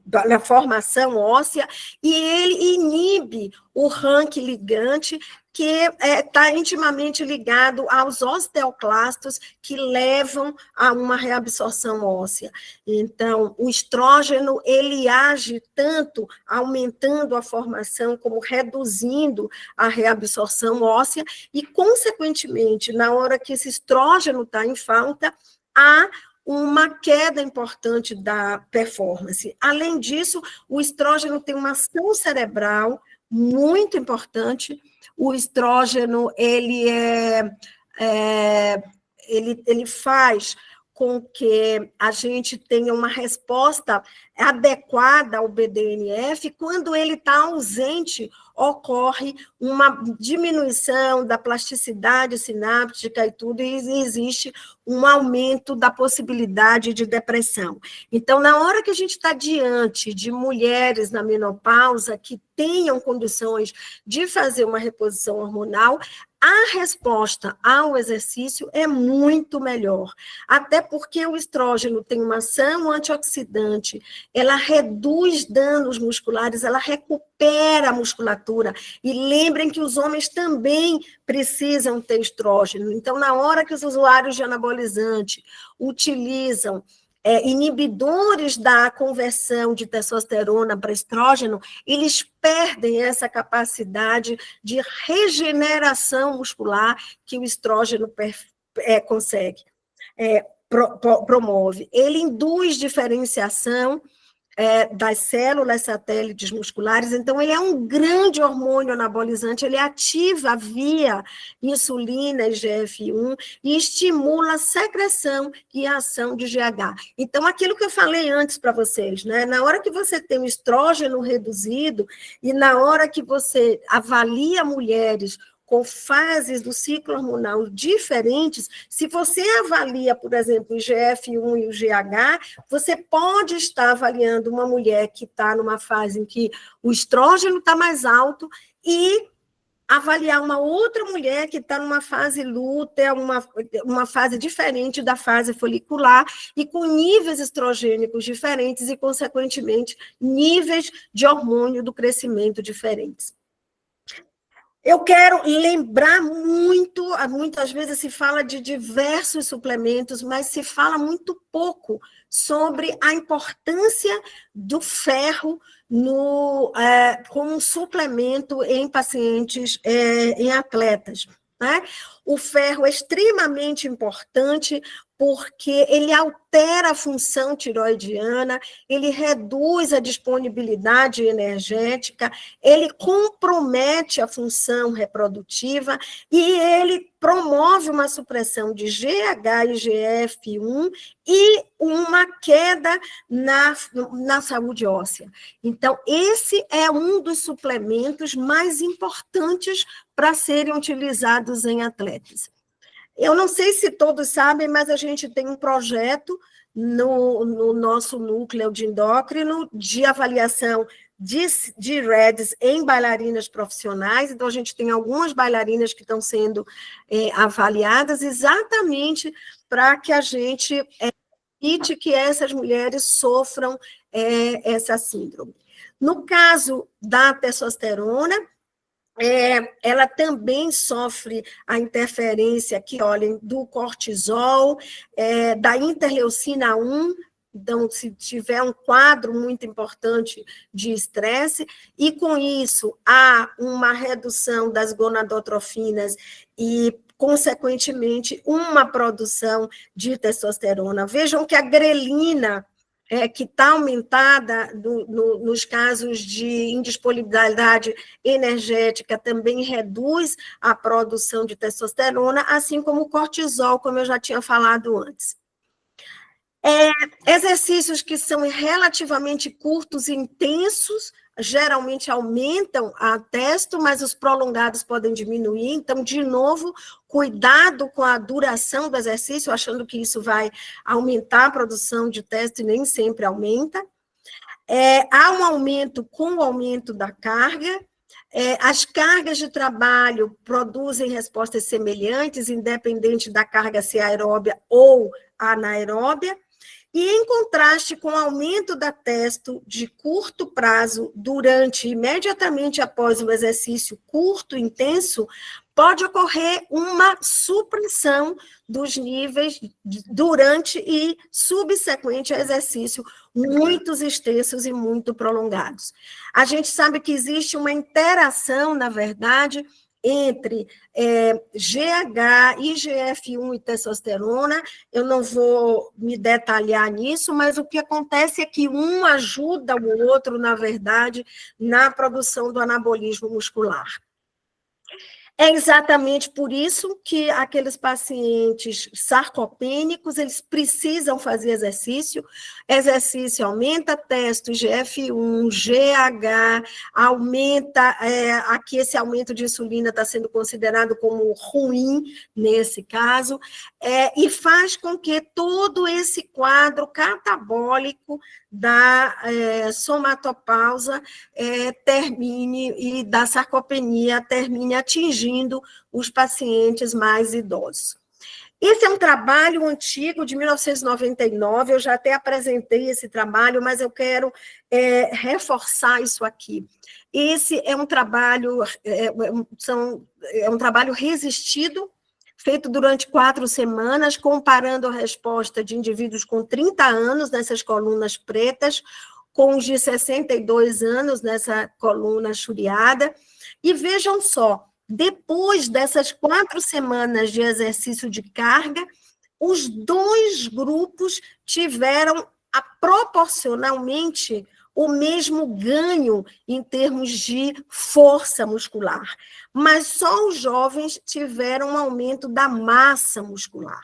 da formação óssea, e ele inibe o rank ligante, que está intimamente ligado aos osteoclastos, que levam a uma reabsorção óssea. Então, o estrógeno, ele age tanto aumentando a formação, como reduzindo a reabsorção óssea, e, consequentemente, na hora que esse estrógeno está em falta, há uma queda importante da performance. Além disso, o estrógeno tem uma ação cerebral muito importante. O estrógeno, ele faz com que a gente tenha uma resposta adequada ao BDNF. Quando ele está ausente, ocorre uma diminuição da plasticidade sináptica e tudo, e existe um aumento da possibilidade de depressão. Então, na hora que a gente está diante de mulheres na menopausa que tenham condições de fazer uma reposição hormonal, a resposta ao exercício é muito melhor, até porque o estrógeno tem uma ação antioxidante, ela reduz danos musculares, ela recupera a musculatura, e lembrem que os homens também precisam ter estrógeno. Então, na hora que os usuários de anabolizante utilizam inibidores da conversão de testosterona para estrógeno, eles perdem essa capacidade de regeneração muscular que o estrógeno consegue, promove. Ele induz diferenciação das células satélites musculares, então ele é um grande hormônio anabolizante, ele ativa via insulina e GF1 e estimula a secreção e a ação de GH. Então, aquilo que eu falei antes para vocês, na hora que você tem o estrógeno reduzido e na hora que você avalia mulheres com fases do ciclo hormonal diferentes, se você avalia, por exemplo, o GF1 e o GH, você pode estar avaliando uma mulher que está numa fase em que o estrógeno está mais alto e avaliar uma outra mulher que está numa fase lútea, uma fase diferente da fase folicular e com níveis estrogênicos diferentes e, consequentemente, níveis de hormônio do crescimento diferentes. Eu quero lembrar muitas vezes se fala de diversos suplementos, mas se fala muito pouco sobre a importância do ferro como um suplemento em pacientes, em atletas. Né? O ferro é extremamente importante porque ele altera a função tiroidiana, ele reduz a disponibilidade energética, ele compromete a função reprodutiva e ele promove uma supressão de GH e GF1 e uma queda na saúde óssea. Então, esse é um dos suplementos mais importantes para serem utilizados em atletas. Eu não sei se todos sabem, mas a gente tem um projeto no nosso núcleo de endócrino de avaliação de REDs em bailarinas profissionais. Então, a gente tem algumas bailarinas que estão sendo avaliadas exatamente para que a gente evite que essas mulheres sofram essa síndrome. No caso da testosterona, ela também sofre a interferência aqui, olhem, do cortisol, da interleucina 1, então, se tiver um quadro muito importante de estresse, e com isso há uma redução das gonadotrofinas e, consequentemente, uma produção de testosterona. Vejam que a grelina, que está aumentada nos casos de indisponibilidade energética, também reduz a produção de testosterona, assim como o cortisol, como eu já tinha falado antes. Exercícios que são relativamente curtos e intensos, geralmente aumentam a testo, mas os prolongados podem diminuir. Então, de novo, cuidado com a duração do exercício, achando que isso vai aumentar a produção de testo e nem sempre aumenta. Há um aumento com o aumento da carga. As cargas de trabalho produzem respostas semelhantes, independente da carga ser aeróbia ou anaeróbia. E, em contraste com o aumento da testo de curto prazo, imediatamente após o exercício curto, intenso, pode ocorrer uma supressão dos níveis durante e subsequente ao exercício, muito extensos e muito prolongados. A gente sabe que existe uma interação, na verdade, entre GH, IGF-1 e testosterona. Eu não vou me detalhar nisso, mas o que acontece é que um ajuda o outro, na verdade, na produção do anabolismo muscular. É exatamente por isso que aqueles pacientes sarcopênicos, eles precisam fazer exercício. Exercício aumenta testo, GF1, GH, aumenta, aqui esse aumento de insulina está sendo considerado como ruim nesse caso, e faz com que todo esse quadro catabólico da somatopausa termine, e da sarcopenia termine atingindo os pacientes mais idosos. Esse é um trabalho antigo, de 1999, eu já até apresentei esse trabalho, mas eu quero reforçar isso aqui. Esse é um trabalho, um trabalho resistido, feito durante 4 semanas, comparando a resposta de indivíduos com 30 anos, nessas colunas pretas, com os de 62 anos, nessa coluna churiada. E vejam só, depois dessas 4 semanas de exercício de carga, os 2 grupos tiveram proporcionalmente o mesmo ganho em termos de força muscular, mas só os jovens tiveram um aumento da massa muscular.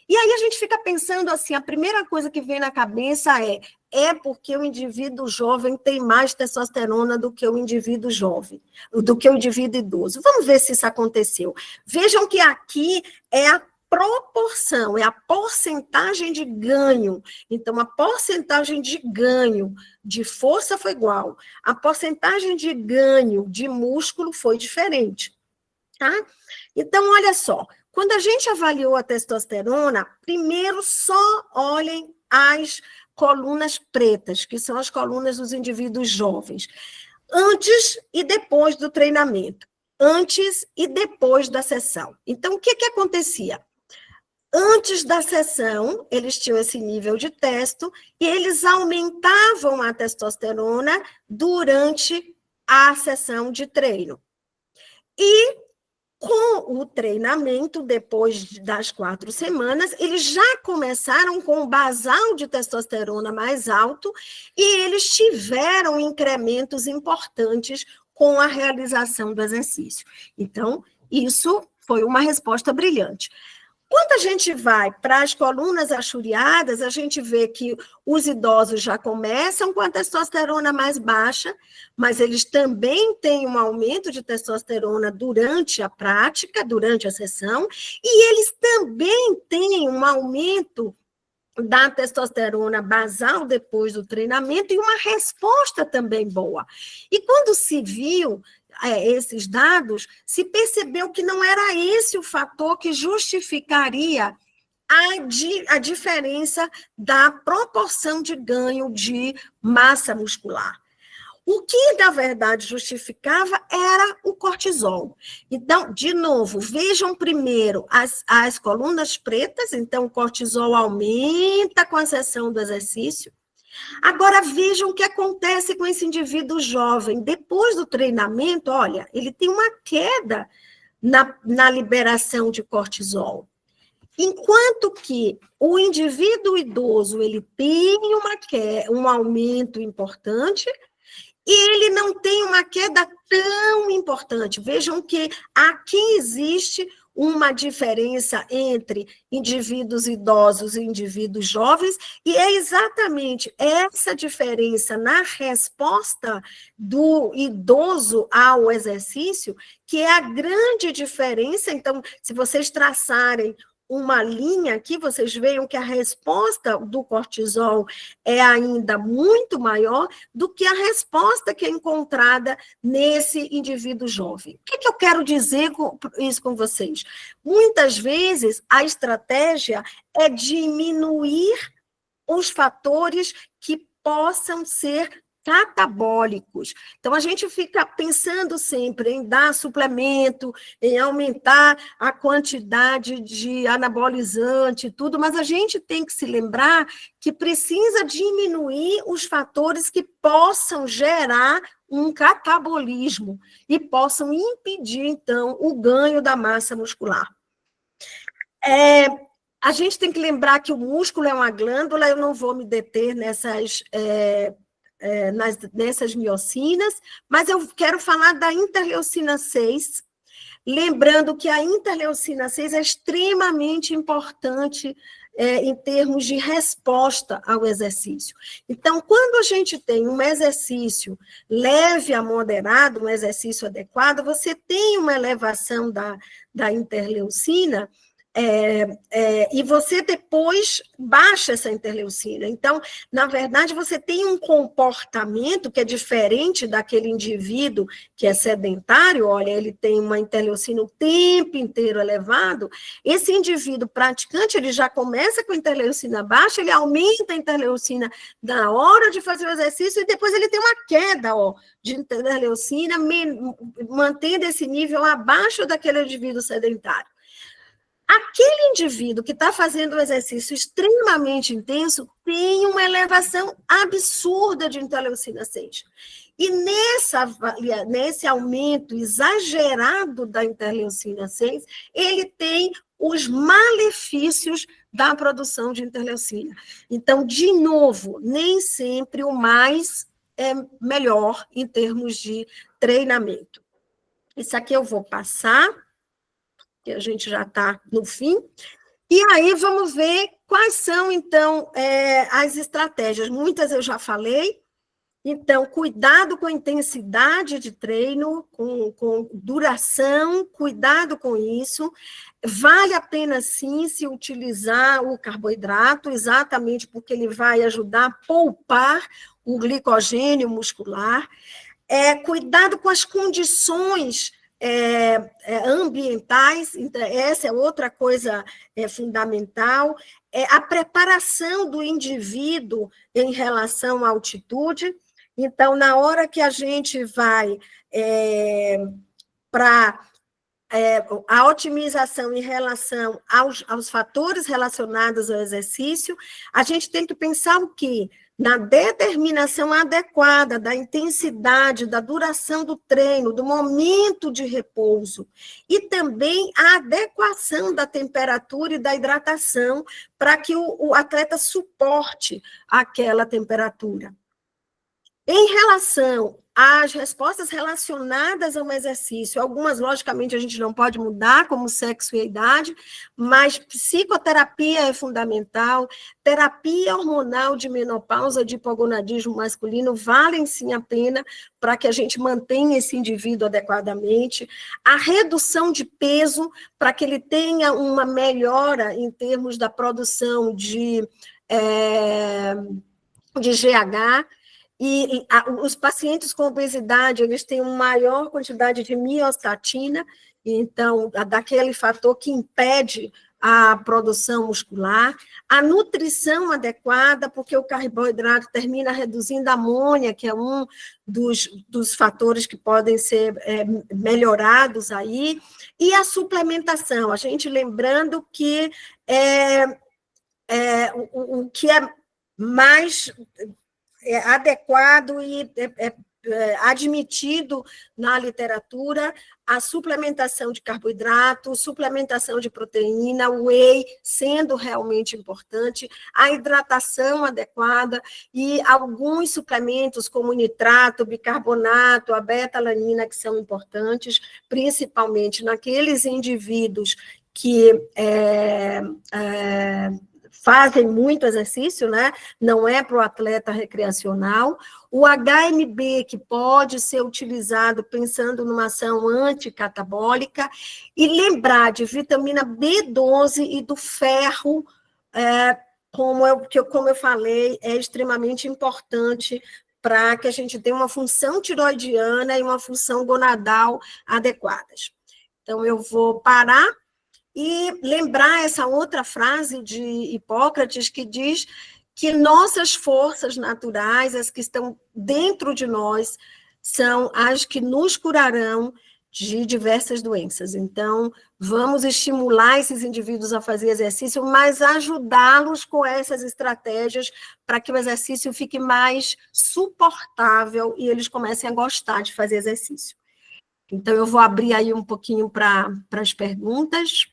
E aí a gente fica pensando assim, a primeira coisa que vem na cabeça é porque o indivíduo jovem tem mais testosterona do que o indivíduo jovem, do que o indivíduo idoso. Vamos ver se isso aconteceu. Vejam que aqui é a proporção, é a porcentagem de ganho. Então, a porcentagem de ganho de força foi igual, a porcentagem de ganho de músculo foi diferente. tá? Então, olha só, quando a gente avaliou a testosterona, primeiro só olhem as colunas pretas, que são as colunas dos indivíduos jovens, antes e depois do treinamento, antes e depois da sessão. Então, o que acontecia? Antes da sessão, eles tinham esse nível de testo e eles aumentavam a testosterona durante a sessão de treino. E com o treinamento, depois das 4 semanas, eles já começaram com o basal de testosterona mais alto e eles tiveram incrementos importantes com a realização do exercício. Então, isso foi uma resposta brilhante. Quando a gente vai para as colunas achuriadas, a gente vê que os idosos já começam com a testosterona mais baixa, mas eles também têm um aumento de testosterona durante a prática, durante a sessão, e eles também têm um aumento da testosterona basal depois do treinamento e uma resposta também boa. E quando se viu esses dados, se percebeu que não era esse o fator que justificaria a diferença da proporção de ganho de massa muscular. O que, na verdade, justificava era o cortisol. Então, de novo, vejam primeiro as colunas pretas, então o cortisol aumenta com a sessão do exercício. Agora, vejam o que acontece com esse indivíduo jovem. Depois do treinamento, olha, ele tem uma queda na liberação de cortisol. Enquanto que o indivíduo idoso, ele tem um aumento importante e ele não tem uma queda tão importante. Vejam que aqui existe uma diferença entre indivíduos idosos e indivíduos jovens, e é exatamente essa diferença na resposta do idoso ao exercício que é a grande diferença. Então, se vocês traçarem uma linha aqui, vocês veem que a resposta do cortisol é ainda muito maior do que a resposta que é encontrada nesse indivíduo jovem. O que eu quero dizer com isso com vocês? Muitas vezes, a estratégia é diminuir os fatores que possam ser catabólicos. Então, a gente fica pensando sempre em dar suplemento, em aumentar a quantidade de anabolizante e tudo, mas a gente tem que se lembrar que precisa diminuir os fatores que possam gerar um catabolismo e possam impedir, então, o ganho da massa muscular. A gente tem que lembrar que o músculo é uma glândula, eu não vou me deter nessas miocinas, mas eu quero falar da interleucina 6, lembrando que a interleucina 6 é extremamente importante em termos de resposta ao exercício. Então, quando a gente tem um exercício leve a moderado, um exercício adequado, você tem uma elevação da interleucina, e você depois baixa essa interleucina. Então, na verdade, você tem um comportamento que é diferente daquele indivíduo que é sedentário. Olha, ele tem uma interleucina o tempo inteiro elevado. Esse indivíduo praticante, ele já começa com a interleucina baixa, ele aumenta a interleucina na hora de fazer o exercício e depois ele tem uma queda de interleucina, mantendo esse nível abaixo daquele indivíduo sedentário. Aquele indivíduo que está fazendo um exercício extremamente intenso tem uma elevação absurda de interleucina 6. E nesse aumento exagerado da interleucina 6, ele tem os malefícios da produção de interleucina. Então, de novo, nem sempre o mais é melhor em termos de treinamento. Isso aqui eu vou passar, que a gente já está no fim, e aí vamos ver quais são, então, as estratégias. Muitas eu já falei. Então, cuidado com a intensidade de treino, com duração, cuidado com isso. Vale a pena, sim, se utilizar o carboidrato, exatamente porque ele vai ajudar a poupar o glicogênio muscular. Cuidado com as condições ambientais, então, essa é outra coisa fundamental, a preparação do indivíduo em relação à altitude. Então, na hora que a gente vai para a otimização em relação aos fatores relacionados ao exercício, a gente tem que pensar o quê? Na determinação adequada da intensidade, da duração do treino, do momento de repouso, e também a adequação da temperatura e da hidratação para que o atleta suporte aquela temperatura. Em relação às respostas relacionadas ao exercício, algumas, logicamente, a gente não pode mudar, como sexo e idade, mas psicoterapia é fundamental, terapia hormonal de menopausa, de hipogonadismo masculino, valem sim a pena para que a gente mantenha esse indivíduo adequadamente, a redução de peso, para que ele tenha uma melhora em termos da produção de GH, e os pacientes com obesidade, eles têm uma maior quantidade de miostatina, então, daquele fator que impede a produção muscular, a nutrição adequada, porque o carboidrato termina reduzindo a amônia, que é um dos fatores que podem ser melhorados aí, e a suplementação, a gente lembrando que o que é mais adequado e admitido na literatura, a suplementação de carboidrato, suplementação de proteína, whey sendo realmente importante, a hidratação adequada e alguns suplementos como nitrato, bicarbonato, a beta-alanina, que são importantes, principalmente naqueles indivíduos que fazem muito exercício, né? Não é para o atleta recreacional. O HMB, que pode ser utilizado pensando numa ação anticatabólica, e lembrar de vitamina B12 e do ferro, como eu falei, é extremamente importante para que a gente tenha uma função tiroidiana e uma função gonadal adequadas. Então, eu vou parar e lembrar essa outra frase de Hipócrates, que diz que nossas forças naturais, as que estão dentro de nós, são as que nos curarão de diversas doenças. Então, vamos estimular esses indivíduos a fazer exercício, mas ajudá-los com essas estratégias para que o exercício fique mais suportável e eles comecem a gostar de fazer exercício. Então, eu vou abrir aí um pouquinho para as perguntas.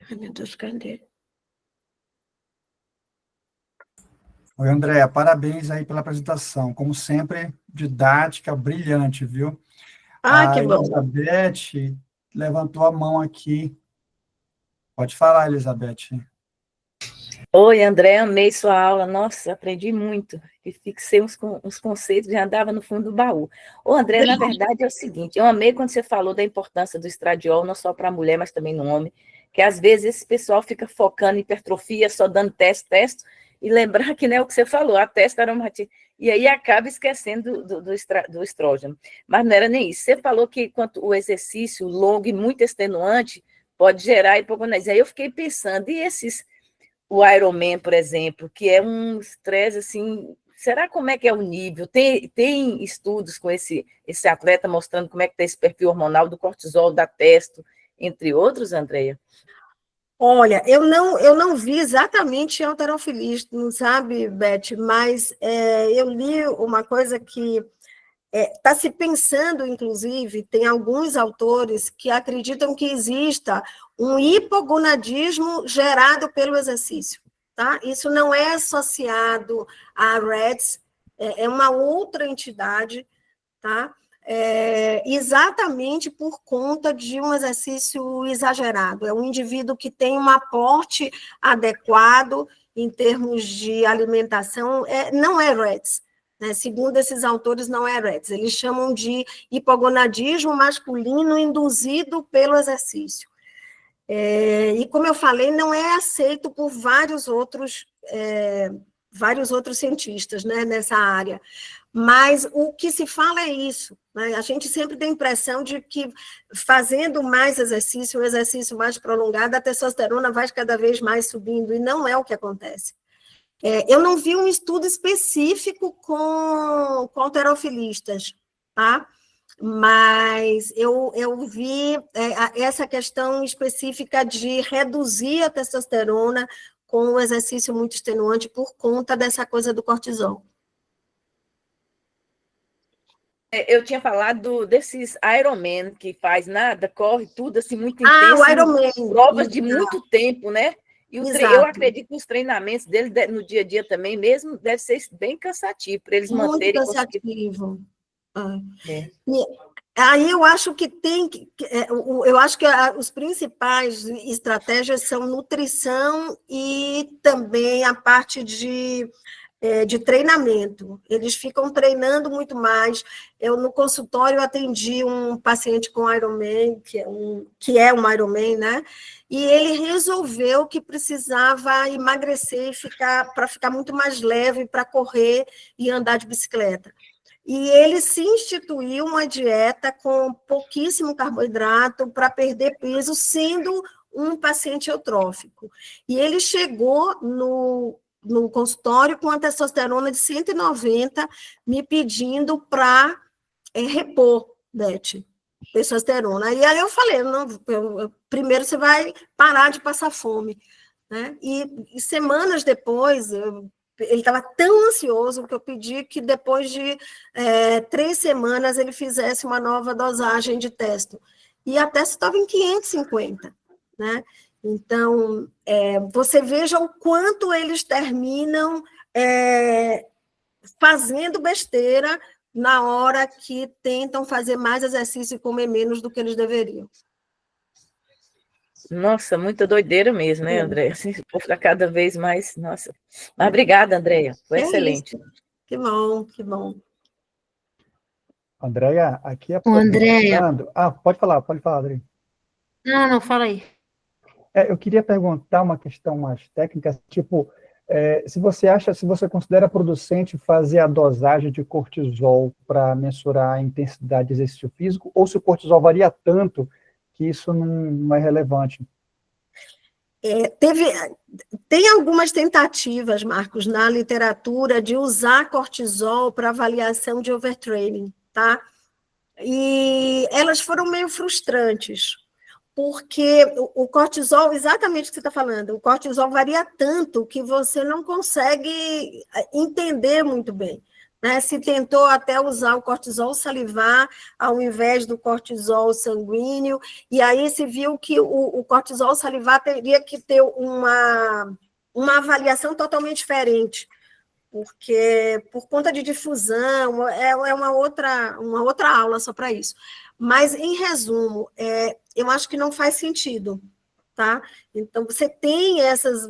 Ai, meu Deus, cadê? Oi, Andréa, parabéns aí pela apresentação. Como sempre, didática, brilhante, viu? Que bom. Elizabeth levantou a mão aqui. Pode falar, Elizabeth. Oi, André, amei sua aula. Nossa, aprendi muito. E fixei uns conceitos, já andava no fundo do baú. Ô, André, na verdade é o seguinte, eu amei quando você falou da importância do estradiol, não só para a mulher, mas também no homem, que às vezes esse pessoal fica focando em hipertrofia, só dando teste, e lembrar que não é o que você falou, a testosterona, e aí acaba esquecendo do estrógeno. Mas não era nem isso. Você falou que quanto o exercício longo e muito extenuante pode gerar hipogonadismo. Aí eu fiquei pensando, e o Ironman, por exemplo, que é um estresse, assim, será como é que é o nível? Tem estudos com esse atleta mostrando como é que está esse perfil hormonal do cortisol, da testo, entre outros, Andréia? Olha, eu não vi exatamente halterofilismo, não sabe, Beth, mas eu li uma coisa que está se pensando, inclusive, tem alguns autores que acreditam que exista um hipogonadismo gerado pelo exercício, tá? Isso não é associado à REDS, é uma outra entidade, tá? Exatamente por conta de um exercício exagerado. É um indivíduo que tem um aporte adequado em termos de alimentação, não é REDS, né? Segundo esses autores não eretos, eles chamam de hipogonadismo masculino induzido pelo exercício. E, como eu falei, não é aceito por vários outros cientistas, né, nessa área. Mas o que se fala é isso, né? A gente sempre tem a impressão de que, fazendo mais exercício, um exercício mais prolongado, a testosterona vai cada vez mais subindo, e não é o que acontece. Eu não vi um estudo específico com halterofilistas, tá? Mas eu vi essa questão específica de reduzir a testosterona com um exercício muito extenuante por conta dessa coisa do cortisol. Eu tinha falado desses Ironman, que faz nada, corre tudo assim muito intenso. O Ironman. Provas de muito tempo, né? E eu acredito que os treinamentos dele no dia a dia também, mesmo, deve ser bem cansativo para eles manterem. Muito cansativo. Aí eu acho que eu acho que os principais estratégias são nutrição e também a parte de treinamento. Eles ficam treinando muito mais. Eu, no consultório, atendi um paciente com Ironman, que é um Ironman, né? E ele resolveu que precisava emagrecer para ficar muito mais leve, para correr e andar de bicicleta. E ele se instituiu uma dieta com pouquíssimo carboidrato para perder peso, sendo um paciente eutrófico. E ele chegou no consultório com a testosterona de 190, me pedindo para repor, Beth, testosterona. E aí eu falei, não, primeiro você vai parar de passar fome, né? E semanas depois, ele estava tão ansioso que eu pedi que depois de 3 semanas ele fizesse uma nova dosagem de testo. E a testo estava em 550, né? Então, você veja o quanto eles terminam fazendo besteira na hora que tentam fazer mais exercício e comer menos do que eles deveriam. Nossa, muita doideira mesmo, né, Andréia? Assim, vou ficar cada vez mais... Nossa. Mas obrigada, Andréia. Foi excelente. Isso. Que bom, que bom. Andréia, aqui é... Andréia. Pode falar, Andréia. Não, fala aí. Eu queria perguntar uma questão mais técnica, tipo, se você considera producente fazer a dosagem de cortisol para mensurar a intensidade de exercício físico, ou se o cortisol varia tanto que isso não é relevante? Tem algumas tentativas, Marcos, na literatura de usar cortisol para avaliação de overtraining, tá? E elas foram meio frustrantes, porque o cortisol, exatamente o que você está falando, o cortisol varia tanto que você não consegue entender muito bem, né? Se tentou até usar o cortisol salivar ao invés do cortisol sanguíneo, e aí se viu que o cortisol salivar teria que ter uma avaliação totalmente diferente, porque por conta de difusão, é uma outra aula só para isso. Mas, em resumo, eu acho que não faz sentido, tá? Então, você tem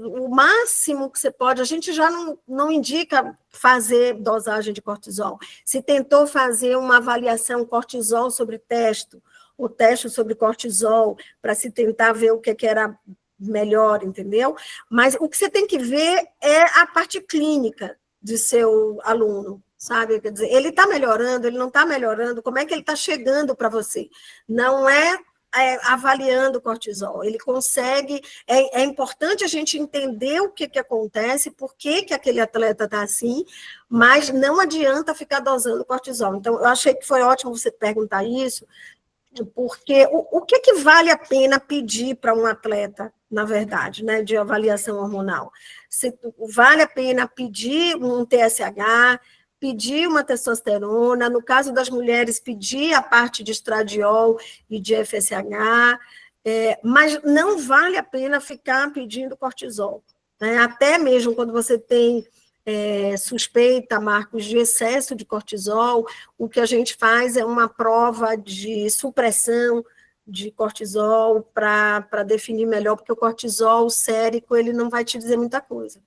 o máximo que você pode, a gente já não indica fazer dosagem de cortisol. Se tentou fazer uma avaliação cortisol sobre testo, ou testo sobre cortisol, para se tentar ver o que era melhor, entendeu? Mas o que você tem que ver é a parte clínica de seu aluno, sabe? Quer dizer, ele está melhorando, ele não está melhorando, como é que ele está chegando para você? Não é avaliando o cortisol, ele consegue, é importante a gente entender o que acontece, por que aquele atleta está assim, mas não adianta ficar dosando cortisol. Então, eu achei que foi ótimo você perguntar isso, porque o que vale a pena pedir para um atleta, na verdade, né, de avaliação hormonal? Vale a pena pedir um TSH, pedir uma testosterona, no caso das mulheres, pedir a parte de estradiol e de FSH, mas não vale a pena ficar pedindo cortisol, né? Até mesmo quando você tem suspeita, Marcos, de excesso de cortisol, o que a gente faz é uma prova de supressão de cortisol para definir melhor, porque o cortisol sérico, ele não vai te dizer muita coisa.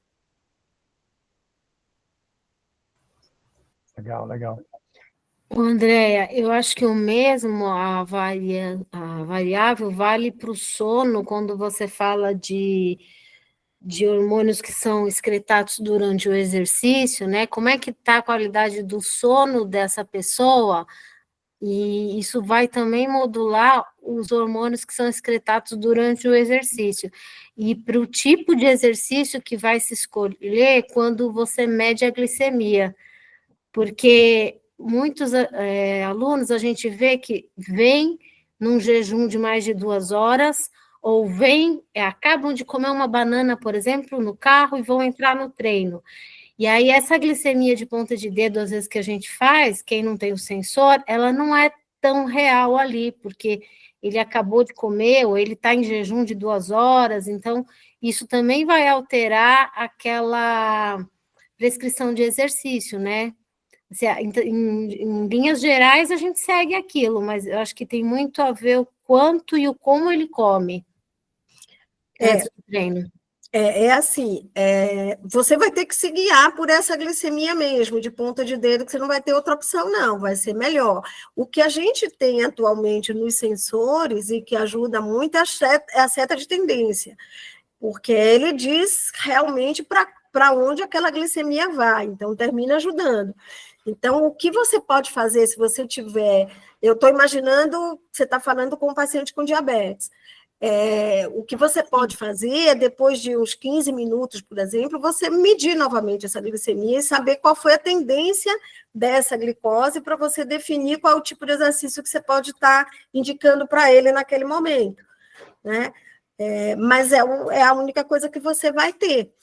Legal, legal. Andréia, eu acho que o mesmo, a variável vale para o sono, quando você fala de hormônios que são excretados durante o exercício, né? Como é que está a qualidade do sono dessa pessoa? E isso vai também modular os hormônios que são excretados durante o exercício. E para o tipo de exercício que vai se escolher quando você mede a glicemia, porque muitos alunos a gente vê que vêm num jejum de mais de 2 horas, ou acabam de comer uma banana, por exemplo, no carro e vão entrar no treino. E aí, essa glicemia de ponta de dedo, às vezes, que a gente faz, quem não tem o sensor, ela não é tão real ali, porque ele acabou de comer, ou ele está em jejum de 2 horas, então, isso também vai alterar aquela prescrição de exercício, né? Em linhas gerais, a gente segue aquilo, mas eu acho que tem muito a ver o quanto e o como ele come antes do treino. Assim, você vai ter que se guiar por essa glicemia mesmo, de ponta de dedo, que você não vai ter outra opção, não, vai ser melhor. O que a gente tem atualmente nos sensores, e que ajuda muito, é a seta de tendência, porque ele diz realmente para onde aquela glicemia vai, então termina ajudando. Então, o que você pode fazer se você tiver... Eu estou imaginando, você está falando com um paciente com diabetes. O que você pode fazer é, depois de uns 15 minutos, por exemplo, você medir novamente essa glicemia e saber qual foi a tendência dessa glicose para você definir qual é o tipo de exercício que você pode estar indicando para ele naquele momento, né? Mas é a única coisa que você vai ter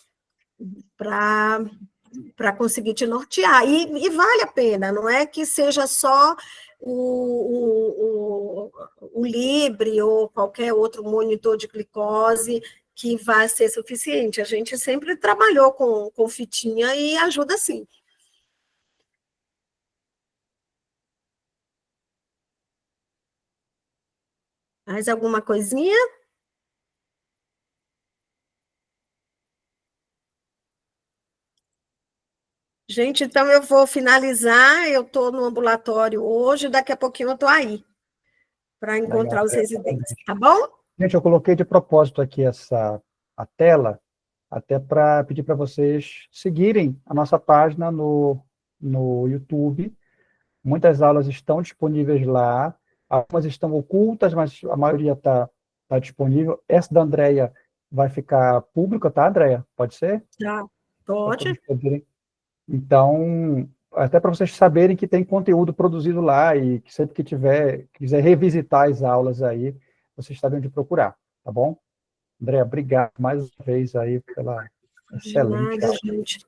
para conseguir te nortear. E vale a pena, não é que seja só o Libre ou qualquer outro monitor de glicose que vai ser suficiente. A gente sempre trabalhou com fitinha e ajuda sim. Mais alguma coisinha? Gente, então eu vou finalizar. Eu estou no ambulatório hoje, daqui a pouquinho eu estou aí para encontrar os residentes, tá bom? Gente, eu coloquei de propósito aqui a tela, até para pedir para vocês seguirem a nossa página no YouTube. Muitas aulas estão disponíveis lá, algumas estão ocultas, mas a maioria está disponível. Essa da Andréia vai ficar pública, tá, Andréia? Pode ser? Tá, pode. Então, até para vocês saberem que tem conteúdo produzido lá e que sempre que quiser revisitar as aulas aí, vocês sabem onde procurar, tá bom? Andréia, obrigado mais uma vez aí pela excelente De nada, gente.